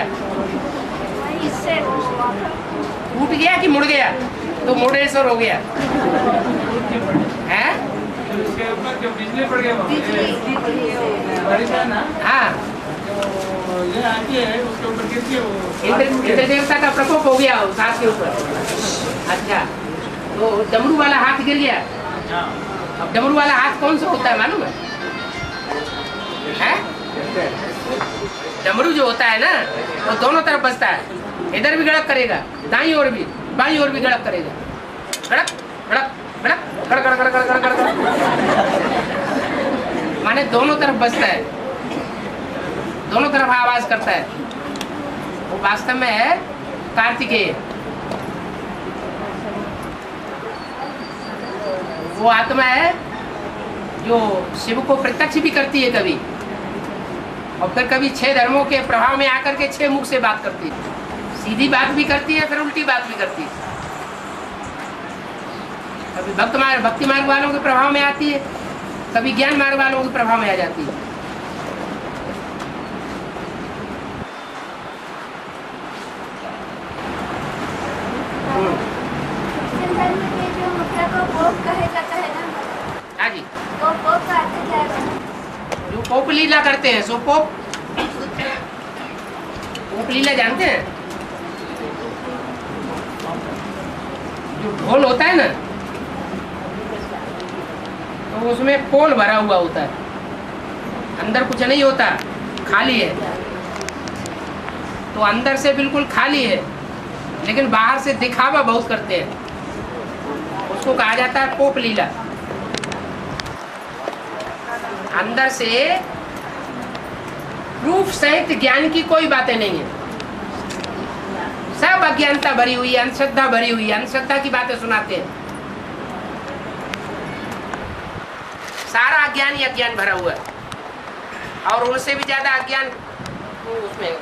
इससे टूट गया कि मुड़ गया? तो मुर्डेश्वर हो गया है। उसके ऊपर जो बिजली पड़ गया बारिश है ना, हाँ, तो ये आती है उसके ऊपर गिरती है वो। इंद्र देवता का प्रकोप हो गया उस हाथ के ऊपर। अच्छा, तो डमरू वाला हाथ गिर गया। अब डमरू वाला हाथ कौन सा होता है मालूम है? डमरू जो होता है ना, वो दोनों तरफ बजता है। इधर भी गड़क करेगा, दाईं ओर भी, बाईं ओर भी गड़क करेगा। गड़क गड़क गड़क गड़क गड़क गड़क गड़क गड़क गड़क, माने दोनों तरफ बजता है, दोनों तरफ आवाज करता है। वो वास्तव में है कार्तिकेय। वो आत्मा है जो शिव को प्रत्यक्ष भी करती है कभी, और फिर कभी 6 धर्मों के प्रभाव में आकर के 6 मुख से बात करती है। सीधी बात भी करती है, फिर उल्टी बात भी करती है। कभी भक्ति मार्ग वालों के प्रभाव में आती है, कभी ज्ञान मार्ग वालों के प्रभाव में आ जाती है। धर्म के जो मुद्रा को पोप कहा जाता है ना, हाँ जी, वो पोप का अर्थ क्या है? जो पोप लीला करते हैं सो पोप लीला जानते हैं? जो ढोल होता है ना, तो उसमें पोल भरा हुआ होता है, अंदर कुछ नहीं होता, खाली है। तो अंदर से बिल्कुल खाली है, लेकिन बाहर से दिखावा बहुत करते हैं। उसको कहा जाता है पोप लीला। अंदर से प्रूफ सहित ज्ञान की कोई बातें नहीं है, सब अज्ञानता भरी हुई है, अंधश्रद्धा भरी हुई है, अंधश्रद्धा की बातें सुनाते हैं। सारा अज्ञान ही अज्ञान भरा हुआ है, और उनसे भी ज्यादा अज्ञान उसमें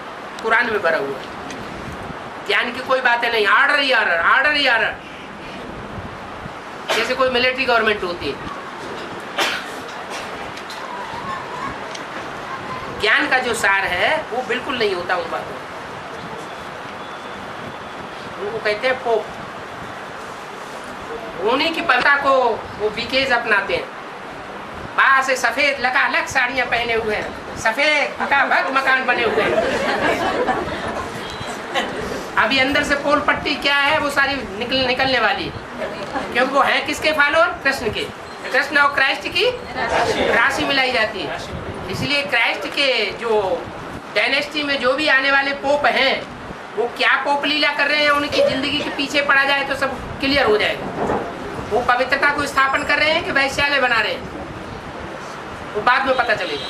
कुरान में भरा हुआ है। ज्ञान की कोई बातें नहीं, ऑर्डर ही ऑर्डर, ऑर्डर ही ऑर्डर, जैसे कोई मिलिट्री गवर्नमेंट होती है। ज्ञान का जो सार है वो बिल्कुल नहीं होता उन बातों में। उनको कहते हैं पोप। उन्हीं की पता को वो बीकेज अपनाते हैं। बाहर से सफेद लकालक साड़ियां पहने हुए हैं, सफेद भग मकान बने हुए हैं। अभी अंदर से पोल पट्टी क्या है वो सारी निकलने वाली, क्योंकि वो है किसके फॉलोअर? कृष्ण के। कृष्ण और क्राइस्ट की राशि मिलाई जाती है। इसलिए क्राइस्ट के जो डायनेस्टी में जो भी आने वाले पोप हैं, वो क्या पोप लीला कर रहे हैं, उनकी जिंदगी के पीछे पड़ा जाए तो सब क्लियर हो जाएगा। वो पवित्रता को स्थापन कर रहे हैं कि वैश्यालय बना रहे हैं, वो बाद में पता चलेगा।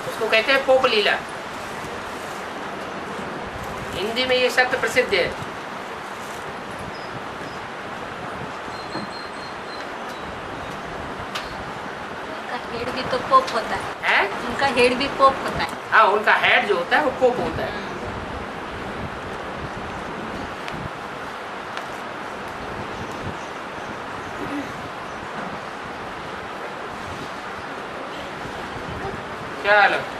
उसको कहते हैं पोप लीला। हिंदी में ये शब्द प्रसिद्ध है। हेड भी तो पोप होता है, उनका हेड भी पोप होता है। हाँ, उनका हेड जो होता है वो पोप होता है। चलो।